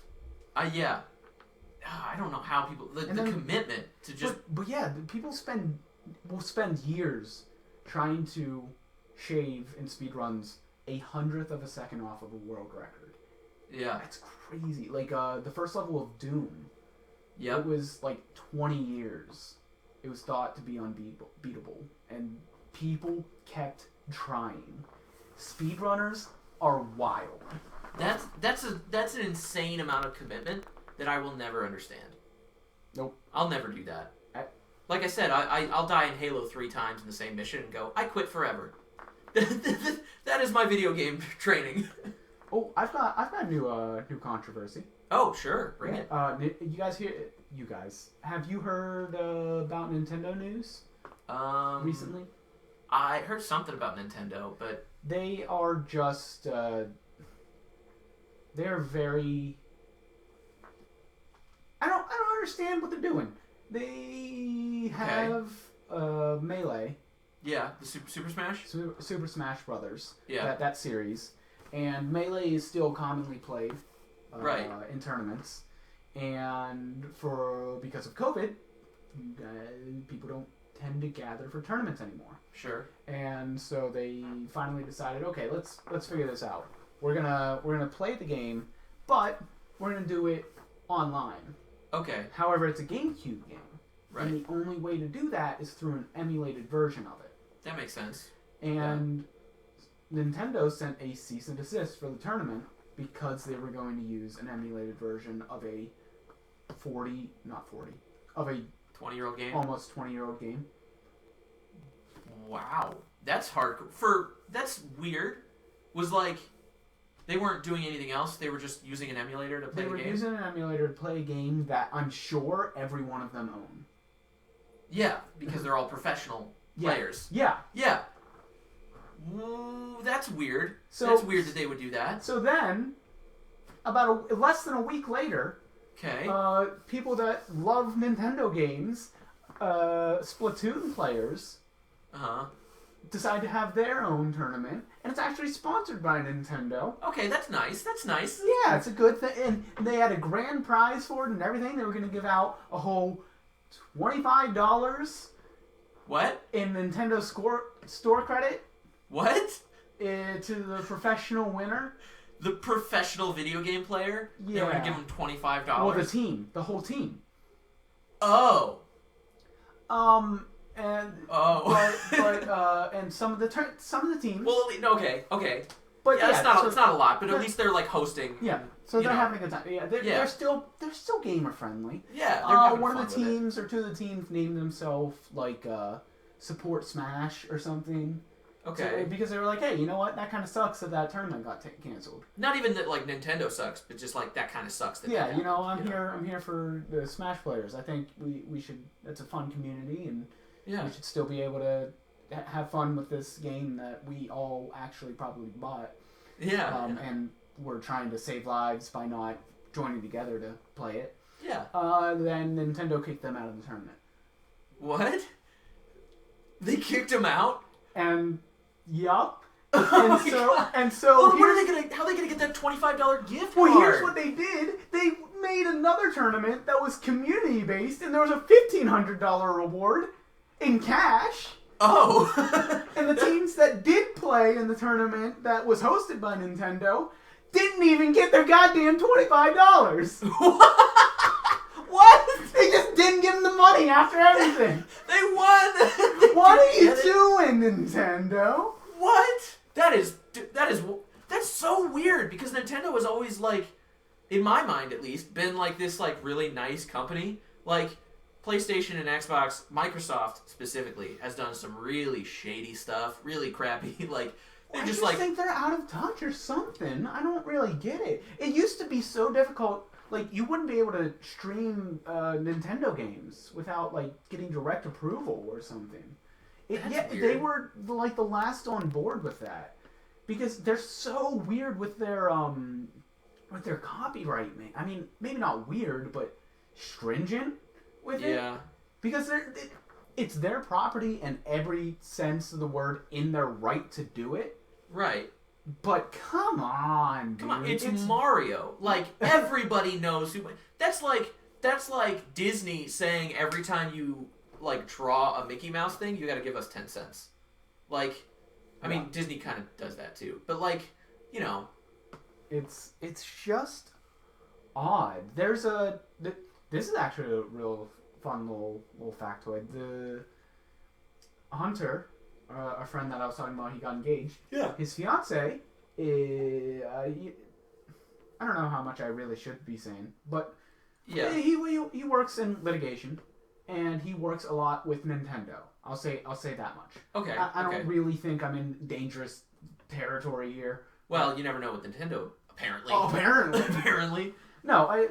Yeah. I don't know how people... The commitment to just... But yeah, people will spend years trying to shave in speedruns 1/100th of a second off of a world record. Yeah. That's crazy. Like, the first level of Doom, yep. It was like 20 years. It was thought to be unbeatable. And people kept trying. Speedrunners are wild. That's an insane amount of commitment that I will never understand. Nope. I'll never do that. Like I said, I'll die in Halo 3 times in the same mission and go, I quit forever. That is my video game training. Oh, I've got new controversy. Oh, sure, bring it. You guys, have you heard about Nintendo news? Recently? I heard something about Nintendo, but they are just they're very. I don't understand what they're doing. They have Melee. Yeah, the Super Smash? Super Smash Brothers. Yeah. That series. And Melee is still commonly played in tournaments. And because of COVID, people don't tend to gather for tournaments anymore. Sure. And so they finally decided, okay, let's figure this out. We're gonna play the game, but we're gonna do it online. Okay. However, it's a GameCube game. Right. And the only way to do that is through an emulated version of it. That makes sense. And Nintendo sent a cease and desist for the tournament because they were going to use an emulated version of a 20-year-old game? Almost 20-year-old game. Wow. That's hard. That's weird. Was like, they weren't doing anything else. They were just using an emulator to play the game? They were using an emulator to play a game that I'm sure every one of them own. Yeah, because they're all professional players. Yeah. Yeah. Ooh, that's weird. That's weird that they would do that. So then, about less than a week later, people that love Nintendo games, Splatoon players, decide to have their own tournament, and it's actually sponsored by Nintendo. Okay, that's nice. Yeah, it's a good thing. And they had a grand prize for it and everything. They were going to give out a whole $25. What? In Nintendo store credit. What? To the professional winner. The professional video game player? Yeah. They were going to give him $25? Well, the whole team. Oh. And some of the teams. Well, okay. But yeah, it's not a lot, but at least they're like hosting. Yeah, so they're having a good time. Yeah, they're still gamer friendly. Yeah, they're having one fun of the teams or two of the teams named themselves like Support Smash or something. Okay. So, because they were like, hey, you know what? That kind of sucks that tournament got canceled. Not even that like Nintendo sucks, but just like that kind of sucks. That I'm here for the Smash players. I think we should. It's a fun community, and we should still be able to have fun with this game that we all actually probably bought. Yeah. And we're trying to save lives by not joining together to play it. Yeah. Then Nintendo kicked them out of the tournament. What? They kicked him out? And yup. And so how are they gonna get that $25 gift card? Well, here's what they did. They made another tournament that was community based, and there was a $1,500 reward in cash. Oh. And the teams that did play in the tournament that was hosted by Nintendo didn't even get their goddamn $25. What? They just didn't give them the money after everything. They won. What are you doing, Nintendo? What? That's so weird because Nintendo is always like in my mind at least, been like this like really nice company. Like PlayStation and Xbox, Microsoft specifically has done some really shady stuff, really crappy. Like they're I just just like think they're out of touch or something. I don't really get it. It used to be so difficult. Like you wouldn't be able to stream Nintendo games without like getting direct approval or something. That's weird. They were like the last on board with that because they're so weird with their copyright. I mean, maybe not weird, but stringent with it. Yeah. Because it's their property in every sense of the word, in their right to do it. Right. But come on, dude. Come on, it's Mario. Like everybody knows who. That's like Disney saying every time you like draw a Mickey Mouse thing, you got to give us 10 cents. Like, I mean, Disney kind of does that too. But like, you know, it's just odd. This is actually a real fun little factoid. The Hunter, a friend that I was talking about, he got engaged. Yeah. His fiance, I don't know how much I really should be saying, but yeah, he works in litigation, and he works a lot with Nintendo. I'll say that much. Okay. I don't really think I'm in dangerous territory here. Well, you never know with Nintendo. Apparently. Oh, apparently. Apparently. No, I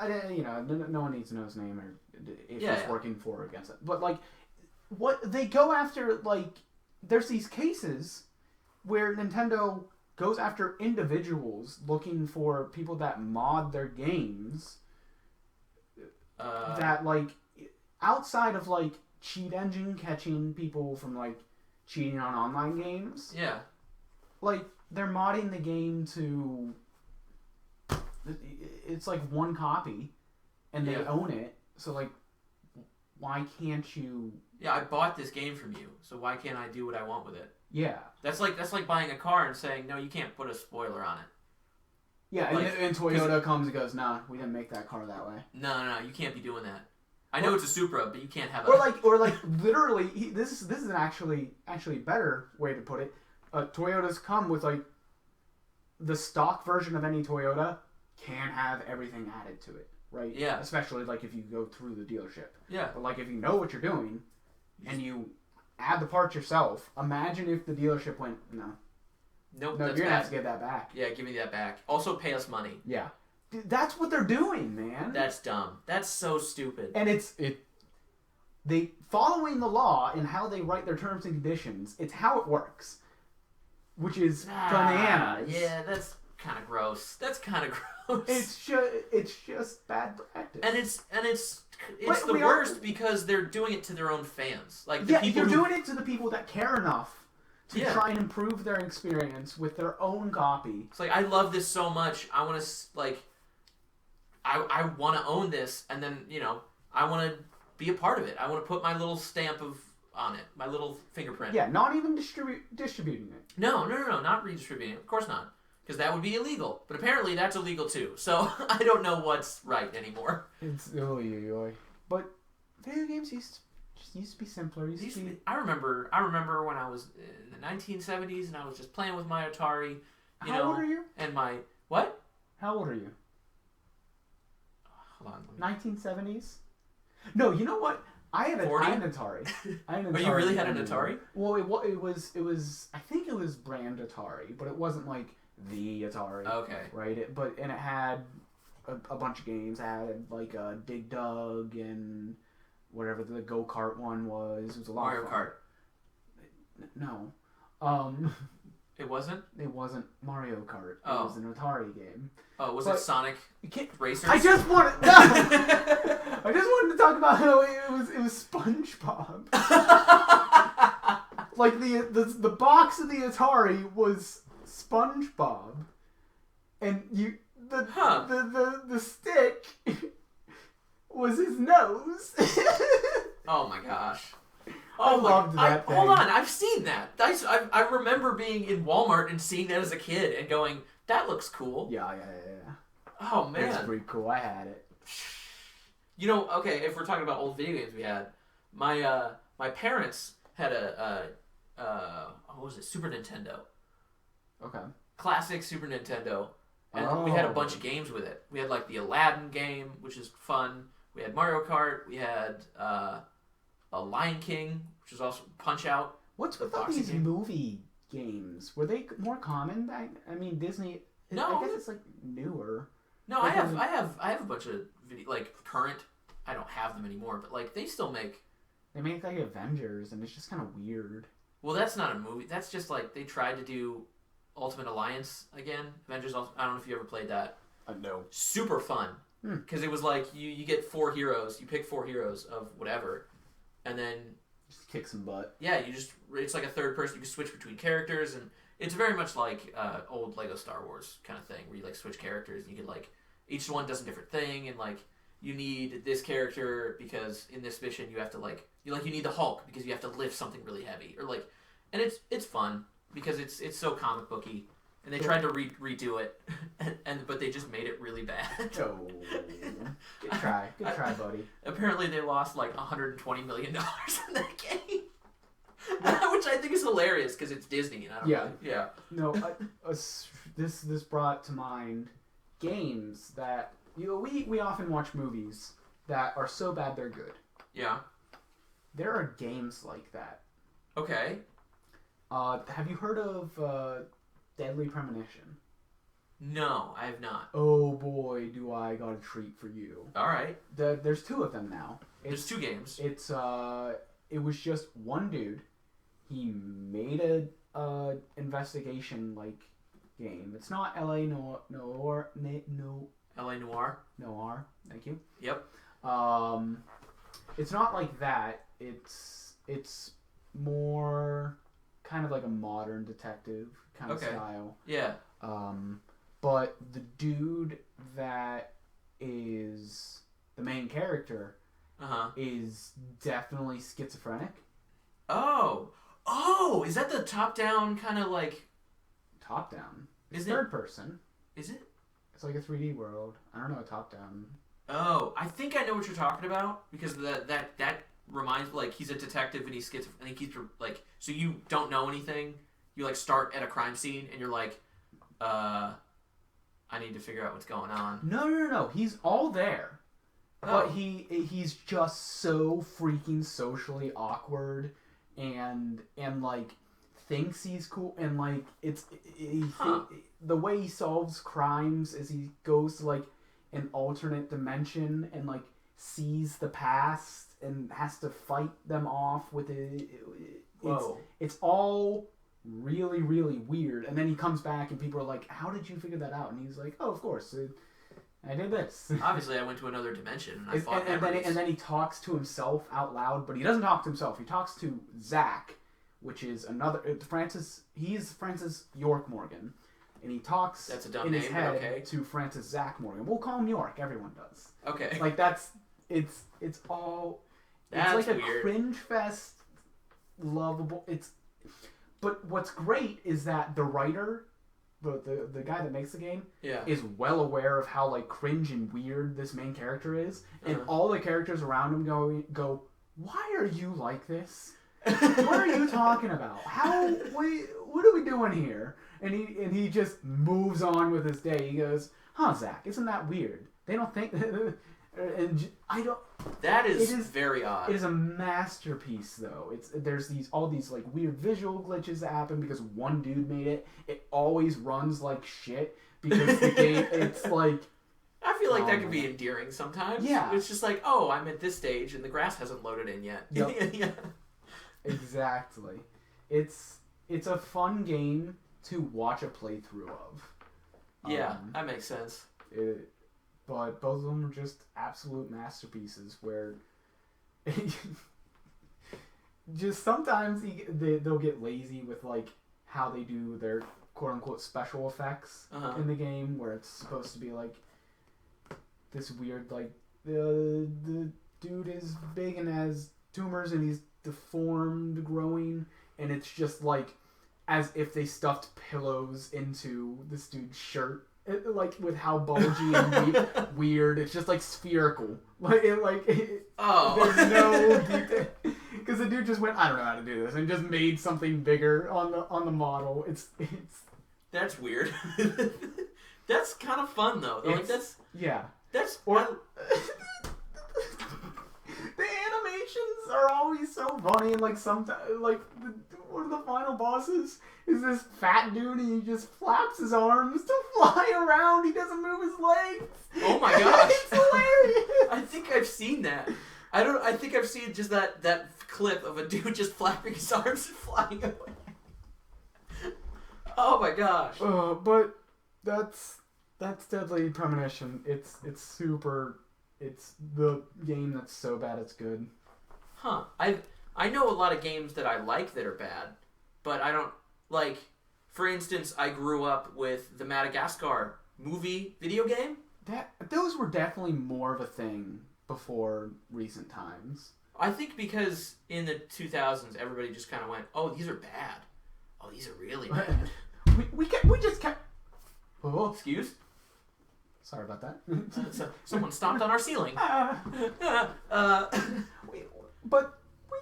no one needs to know his name or if he's working for or against it. But like, what they go after, like, there's these cases where Nintendo goes after individuals looking for people that mod their games. That like, outside of like cheat engine catching people from like cheating on online games. Yeah. Like they're modding the game to. It's like one copy, and they own it. So like, why can't you? Yeah, I bought this game from you, so why can't I do what I want with it? Yeah. That's like buying a car and saying, no, you can't put a spoiler on it. Yeah, like, and Toyota comes and goes, nah, we didn't make that car that way. No, you can't be doing that. I know it's a Supra, but you can't have a... Or like literally, this is an actually better way to put it. Toyotas come with like, the stock version of any Toyota can have everything added to it, right? Yeah. Especially like if you go through the dealership. Yeah. But like if you know what you're doing, and you add the parts yourself, imagine if the dealership went, no, you're going to have to get that back. Yeah, give me that back. Also pay us money. Yeah. Dude, that's what they're doing, man. That's dumb. That's so stupid. And they following the law and how they write their terms and conditions, it's how it works. Which is bananas. Yeah, that's kind of gross. That's kind of gross. It's just bad practice. And it's the worst because they're doing it to their own fans. Like the people doing it to the people that care enough to try and improve their experience with their own copy. It's like, I love this so much. I want to like I want to own this, and then, you know, I want to be a part of it. I want to put my little stamp on it, my little fingerprint. Yeah, not even distributing it. No, not redistributing it. Of course not, because that would be illegal. But apparently that's illegal too. So I don't know what's right anymore. It's but video games used to be simpler. I remember when I was in the 1970s and I was just playing with my Atari. How old are you? And my what? How old are you? Hold on. 1970s? No, you know what? I had an Atari. Oh, you really had an Atari? Well, it was. I think it was brand Atari, but it wasn't like the Atari. Okay. Right. It had a bunch of games. It had like Dig Dug and whatever the go-kart one was. It was a lot Mario of fun. Kart. No. It wasn't? It wasn't Mario Kart. Oh. It was an Atari game. Oh, was it Sonic Racers? I just wanted to talk about how it was SpongeBob. Like the box of the Atari was SpongeBob, and the stick was his nose. Oh my gosh. I loved that thing. Hold on, I've seen that. I remember being in Walmart and seeing that as a kid and going, that looks cool. Yeah. Oh, man. It's pretty cool. I had it. You know, okay, if we're talking about old video games we had, my parents had what was it, Super Nintendo. Okay. Classic Super Nintendo. And we had a bunch of games with it. We had like the Aladdin game, which is fun. We had Mario Kart. We had a Lion King, which is also Punch Out. What's with all these movie games? Were they more common back? I mean, Disney. No, I guess it's like newer. No, I have a bunch of like current. I don't have them anymore, but like they still make. They make like Avengers, and it's just kind of weird. Well, that's not a movie. That's just like they tried to do Ultimate Alliance again. Avengers. I don't know if you ever played that. No. Super fun because it was like you get 4 heroes. You pick 4 heroes of whatever, and then just kick some butt. Yeah, it's like a third person. You can switch between characters, and it's very much like old Lego Star Wars kind of thing, where you like switch characters. And you can like each one does a different thing, and like you need this character because in this mission you have to like you need the Hulk because you have to lift something really heavy, or like, and it's fun because it's so comic booky. And they tried to redo it, but they just made it really bad. Oh, good try, buddy. Apparently, they lost like $120 million in that game, which I think is hilarious because it's Disney. And I don't really. No, this brought to mind games that we often watch movies that are so bad they're good. Yeah. There are games like that. Okay. Have you heard of Deadly Premonition? No, I have not. Oh boy, do I got a treat for you. All right. There's 2 of them now. There's 2 games. It was just one dude. He made a investigation like game. It's not L.A. Noir. L.A. Noir. Noir. Thank you. Yep. It's not like that. It's more kind of like a modern detective kind of style. Yeah. But the dude that is the main character is definitely schizophrenic. Oh, is that the top-down kind of like... Top-down? It's third person. Is it? It's like a 3D world. I don't know, top-down. Oh, I think I know what you're talking about because that reminds like he's a detective and he's schizophrenic and he keeps like so you don't know anything. You like start at a crime scene and you're like, I need to figure out what's going on. No. He's all there, but he's just so freaking socially awkward and like thinks he's cool and like the way he solves crimes is he goes to like an alternate dimension and like sees the past and has to fight them off with it. It's all really, really weird. And then he comes back and people are like, how did you figure that out? And he's like, oh, of course. I did this. Obviously, I went to another dimension. And then he talks to himself out loud, but he doesn't talk to himself. He talks to Zach, which is another... He's Francis York Morgan. And he talks in his head to Francis Zach Morgan. We'll call him York. Everyone does. Okay. Like, it's all... That's it's like weird. A cringe fest, lovable... But what's great is that the writer, the guy that makes the game, is well aware of how like cringe and weird this main character is, and all the characters around him go, why are you like this? What are you talking about? What are we doing here? And he just moves on with his day. He goes, Zach, isn't that weird? They don't think, and I don't. That is very odd. It is a masterpiece, though. There's all these like weird visual glitches that happen because one dude made it. It always runs like shit because the game. It's like. I feel like that could be endearing sometimes. Yeah. It's just like, oh, I'm at this stage and the grass hasn't loaded in yet. Yep. Yeah. Exactly. It's a fun game to watch a playthrough of. Yeah, that makes sense. But both of them are just absolute masterpieces where just sometimes they'll get lazy with like how they do their quote-unquote special effects in the game where it's supposed to be like this weird like the dude is big and has tumors and he's deformed growing and it's just like as if they stuffed pillows into this dude's shirt. Like with how bulgy and weird, it's just like spherical. There's no detail because the dude just went, I don't know how to do this, and just made something bigger on the model. It's that's weird. That's kind of fun though. Like that's or the animations are always so funny, and like sometimes like one of the final bosses is this fat dude and he just flaps his arms to fly around. He doesn't move his legs. Oh my gosh. It's hilarious. I think I've seen that. I think I've seen just that clip of a dude just flapping his arms and flying away. Oh my gosh. But that's Deadly Premonition. It's super. It's the game that's so bad it's good. Huh. I know a lot of games that I like that are bad, but I don't like. For instance, I grew up with the Madagascar movie video game. Those were definitely more of a thing before recent times. I think because in the 2000s, everybody just kind of went, "Oh, these are bad. Oh, these are really bad." we just kept. Oh, excuse. Sorry about that. Someone stomped on our ceiling. But we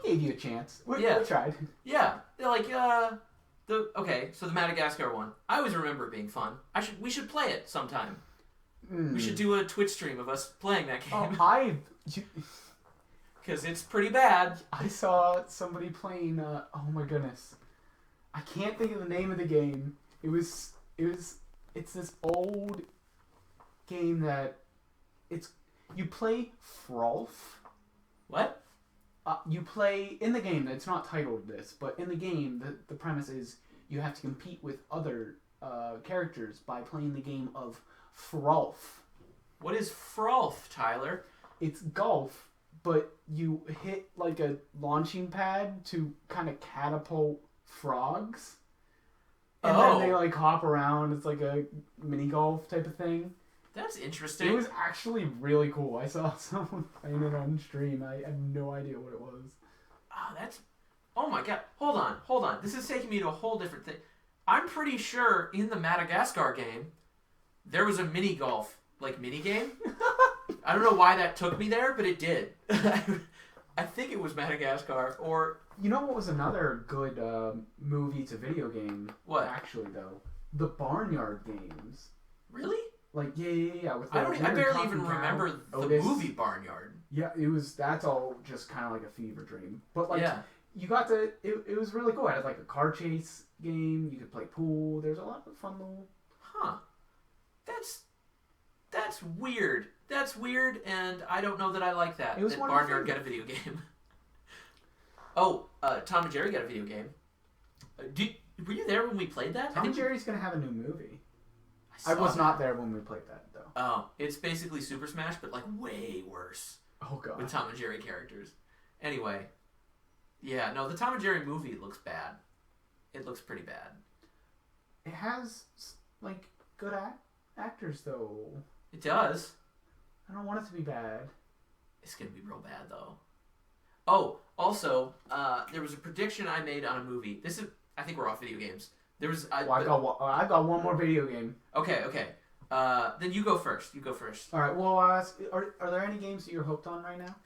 gave you a chance. We tried. Yeah, like so the Madagascar one. I always remember it being fun. We should play it sometime. We should do a Twitch stream of us playing that game. Because it's pretty bad. I saw somebody playing. Oh my goodness, I can't think of the name of the game. It's this old game that you play Frolf. What? You play in the game. It's not titled this, but in the game, the premise is you have to compete with other characters by playing the game of Frolf. What is Frolf, Tyler? It's golf, but you hit like a launching pad to kind of catapult frogs. And then they like hop around. It's like a mini golf type of thing. That's interesting. It was actually really cool. I saw someone playing it on stream. I have no idea what it was. Oh my god. Hold on. This is taking me to a whole different thing. I'm pretty sure in the Madagascar game, there was a mini golf, mini game. I don't know why that took me there, but it did. I think it was Madagascar, or... You know what was another good movie to video game? What? Actually, though? The Barnyard games. Really? Yeah. I barely even remember the movie Barnyard. Yeah, that's all just kind of like a fever dream. But you got to, it was really cool. It had like a car chase game. You could play pool. There's a lot of fun little... Huh. That's weird. That's weird, and I don't know that I like that. It was that Barnyard got a video game. Tom and Jerry got a video game. Were you there when we played that? Tom and Jerry's going to have a new movie. I was not there when we played that, though. Oh, it's basically Super Smash, but way worse. Oh, God. With Tom and Jerry characters. Anyway. Yeah, no, the Tom and Jerry movie looks bad. It looks pretty bad. It has, good actors, though. It does. I don't want it to be bad. It's going to be real bad, though. Oh, also, there was a prediction I made on a movie. I think we're off video games. I got one more video game. Okay. Then you go first. All right. Well, are there any games that you're hooked on right now?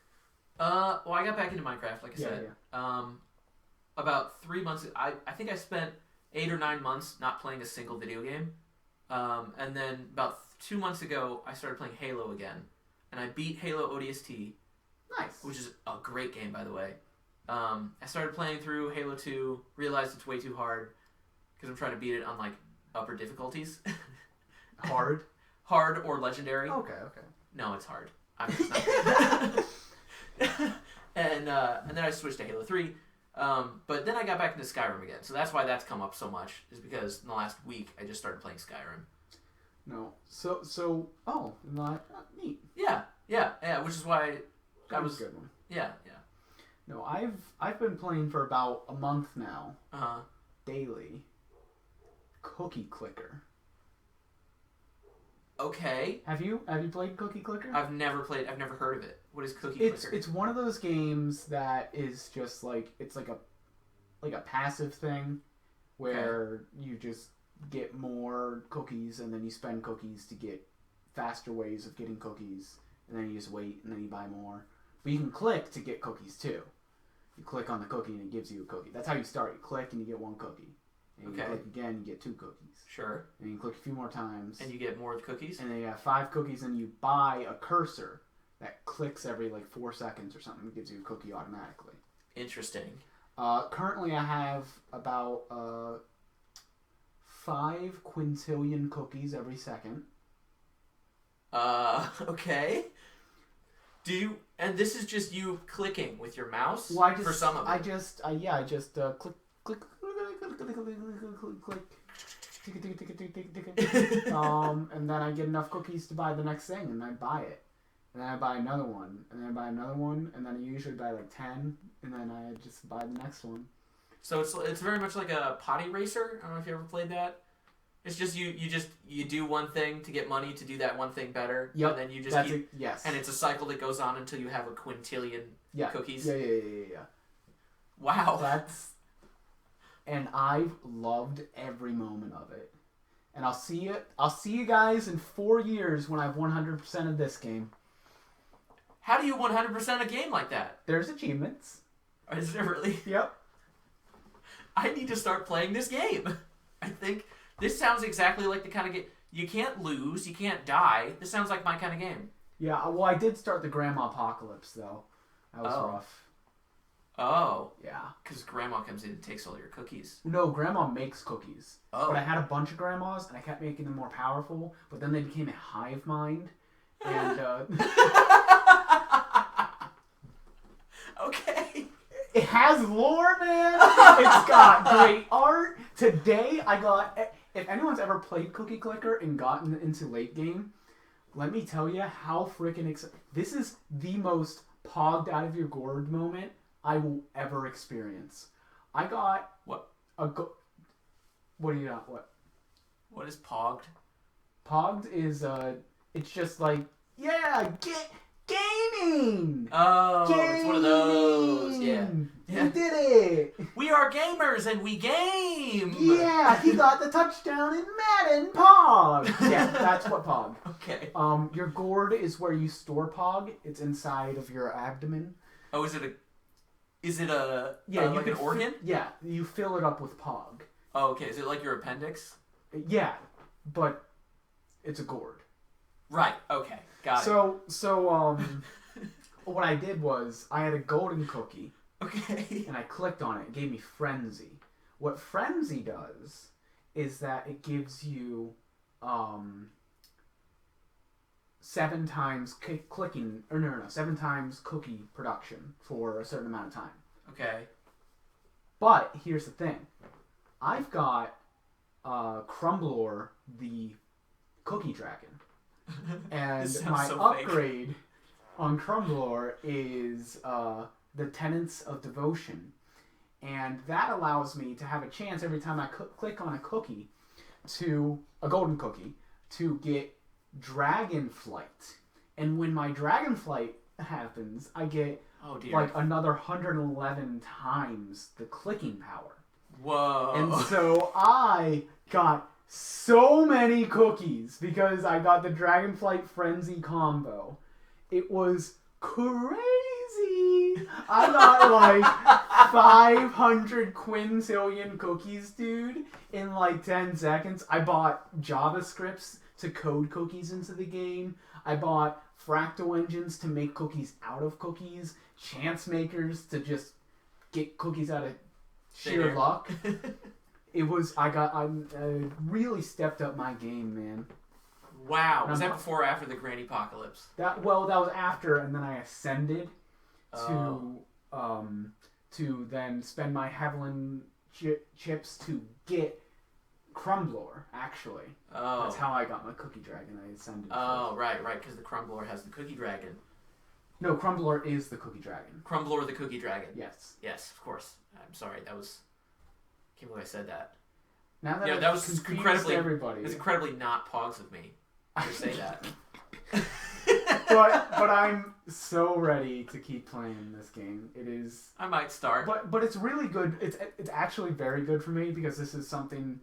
Well, I got back into Minecraft, like I said. Yeah. About 3 months. I think I spent 8 or 9 months not playing a single video game. And then about 2 months ago, I started playing Halo again, and I beat Halo ODST. Nice. Which is a great game, by the way. I started playing through Halo 2, realized it's way too hard, because I'm trying to beat it on, upper difficulties. Hard? Hard or legendary. Okay. No, it's hard. I'm just not good. And then I switched to Halo 3. But then I got back into Skyrim again. So that's why that's come up so much, is because in the last week, I just started playing Skyrim. No. Neat. Yeah, which is why that was a good one. Yeah. No, I've been playing for about a month now. Uh-huh. Daily. Cookie Clicker. Okay. Have you played Cookie Clicker? I've never heard of it. What is Cookie Clicker? It's one of those games that is just it's like a passive thing where you just get more cookies and then you spend cookies to get faster ways of getting cookies, and then you just wait and then you buy more. But you can click to get cookies too. You click on the cookie and it gives you a cookie. That's how you start. You click and you get one cookie. And Okay. you click again, you get 2 cookies. Sure. And you click a few more times. And you get more cookies? And then you have 5 cookies, and you buy a cursor that clicks every 4 seconds or something. It gives you a cookie automatically. Interesting. Currently, I have about 5 quintillion cookies every second. Okay. And this is just you clicking with your mouse? Well, for some of it? I just click, click, and then I get enough cookies to buy the next thing, and I buy it. And then I buy another one, and then I buy another one, and then I usually buy 10, and then I just buy the next one. So it's very much like a potty racer. I don't know if you ever played that. It's just you do one thing to get money to do that one thing better. Yep. And then you just yes. And it's a cycle that goes on until you have a quintillion cookies. Yeah. Wow. And I've loved every moment of it. And I'll see you guys in 4 years when I've 100% of this game. How do you 100% a game like that? There's achievements. Is there really? Yep. I need to start playing this game. I think this sounds exactly like the kind of game. You can't lose. You can't die. This sounds like my kind of game. Yeah, well, I did start the Grandma Apocalypse, though. That was rough. Oh. Yeah. Because Grandma comes in and takes all your cookies. No, Grandma makes cookies. Oh. But I had a bunch of Grandmas, and I kept making them more powerful, but then they became a hive mind. And, Okay. It has lore, man. It's got great art. Today, if anyone's ever played Cookie Clicker and gotten into late game, let me tell you how freaking exciting. This is the most pogged out of your gourd moment I will ever experience. I got... What? What do you got? What? What is pogged? Pogged is, it's just like, yeah, gaming! Oh, gaming! It's one of those. Yeah. You did it! We are gamers and we game! Yeah, he got the touchdown in Madden Pog! Yeah, that's what Pog. Okay. Your gourd is where you store Pog. It's inside of your abdomen. Oh, is it a like an can organ? Yeah, you fill it up with Pog. Oh, okay. Is it like your appendix? Yeah, but it's a gourd. Right. Okay. Got it. So, what I did was I had a golden cookie. Okay. And I clicked on it. It gave me Frenzy. What Frenzy does is that it gives you 7 times 7 times cookie production for a certain amount of time. Okay. But here's the thing. I've got Crumblor, the cookie dragon. And my upgrade on Crumblor is the Tenets of Devotion. And that allows me to have a chance every time I click on a cookie, a golden cookie, to get Dragon Flight. And when my Dragon Flight happens, I get another 111 times the clicking power. Whoa. And so I got so many cookies because I got the Dragonflight Frenzy combo. It was crazy. I got 500 quintillion cookies, dude, in 10 seconds. I bought JavaScripts to code cookies into the game. I bought fractal engines to make cookies out of cookies. Chance makers to just get cookies out of sheer luck. I really stepped up my game, man. Wow. Was that before or after the Granny Apocalypse? That was after, and then I ascended to then spend my Heavenly chips to get Crumblor, actually. Oh. That's how I got my Cookie Dragon. I ascended first. Right, because the Crumblor has the Cookie Dragon. No, Crumblor is the Cookie Dragon. Crumblor the Cookie Dragon. Yes. Yes, of course. I'm sorry, I can't believe I said that. Now that that was incredibly everybody. It's incredibly not pogs of me to say that. but I'm so ready to keep playing this game. It is. I might start. But it's really good. It's actually very good for me because this is something.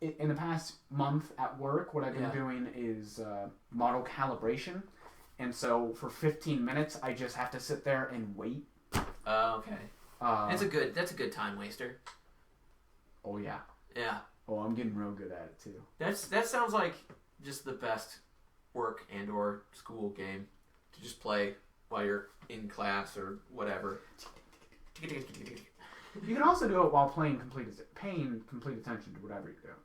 In the past month at work, what I've been doing is model calibration, and so for 15 minutes I just have to sit there and wait. Okay. That's a good time waster. Oh yeah. Yeah. Oh, I'm getting real good at it too. That sounds like just the best work and or school game to just play while you're in class or whatever. You can also do it while paying complete attention to whatever you're doing.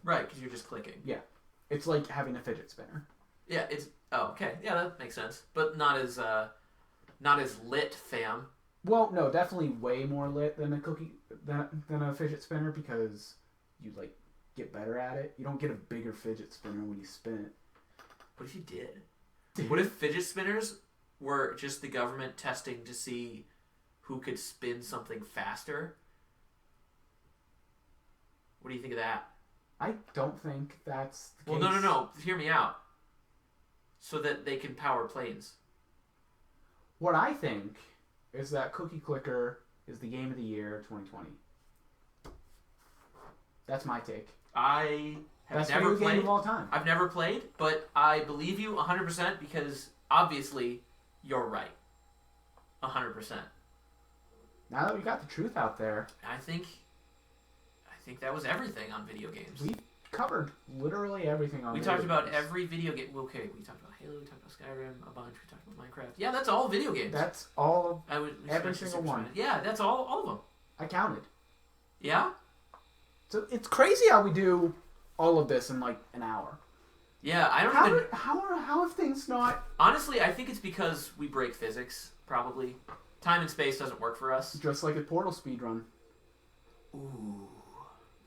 Right, because you're just clicking. Yeah. It's like having a fidget spinner. Yeah, it's... Oh, okay. Yeah, that makes sense. But not as lit, fam. Well, no, definitely way more lit than a fidget spinner because you, like, get better at it. You don't get a bigger fidget spinner when you spin it. What if you did? What if fidget spinners were just the government testing to see who could spin something faster? What do you think of that? I don't think that's the Well, case. no. Hear me out. So that they can power planes. What I think is that Cookie Clicker is the game of the year 2020. That's my take. I have Best never video played. game of all time. I've never played, but I believe you 100% because obviously you're right. 100%. Now that we got the truth out there, I think that was everything on video games. we covered literally everything on We video talked about games. every video game. Okay, we talked about Halo, we talked about Skyrim, a bunch. We talked about Minecraft. Yeah, that's all video games. That's all every mentioned single one. Yeah, that's all of them. I counted. Yeah? So it's crazy how we do all of this in like an hour. Yeah, I don't even... How have things not... Honestly, I think it's because we break physics, probably. Time and space doesn't work for us. Just like a Portal speedrun. Ooh,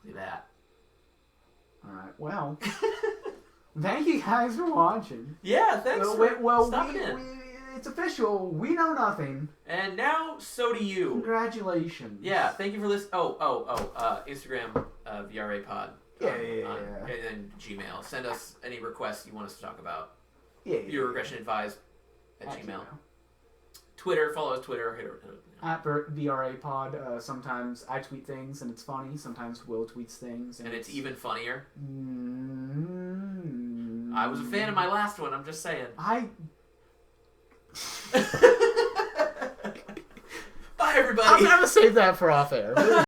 look at that. Alright, well... Thank you guys for watching. Yeah, thanks for stopping in. It's official. We know nothing. And now, so do you. Congratulations. Yeah, thank you for listening. Instagram, VRA Pod. Yeah. And Gmail. Send us any requests you want us to talk about. Yeah. Your Regression Advised at Gmail. Twitter, follow us Twitter. At VRA Pod. Sometimes I tweet things and it's funny. Sometimes Will tweets things. And it's even funnier. Mm-hmm. I was a fan of my last one, I'm just saying. Bye, everybody. I'm going to save that for off air.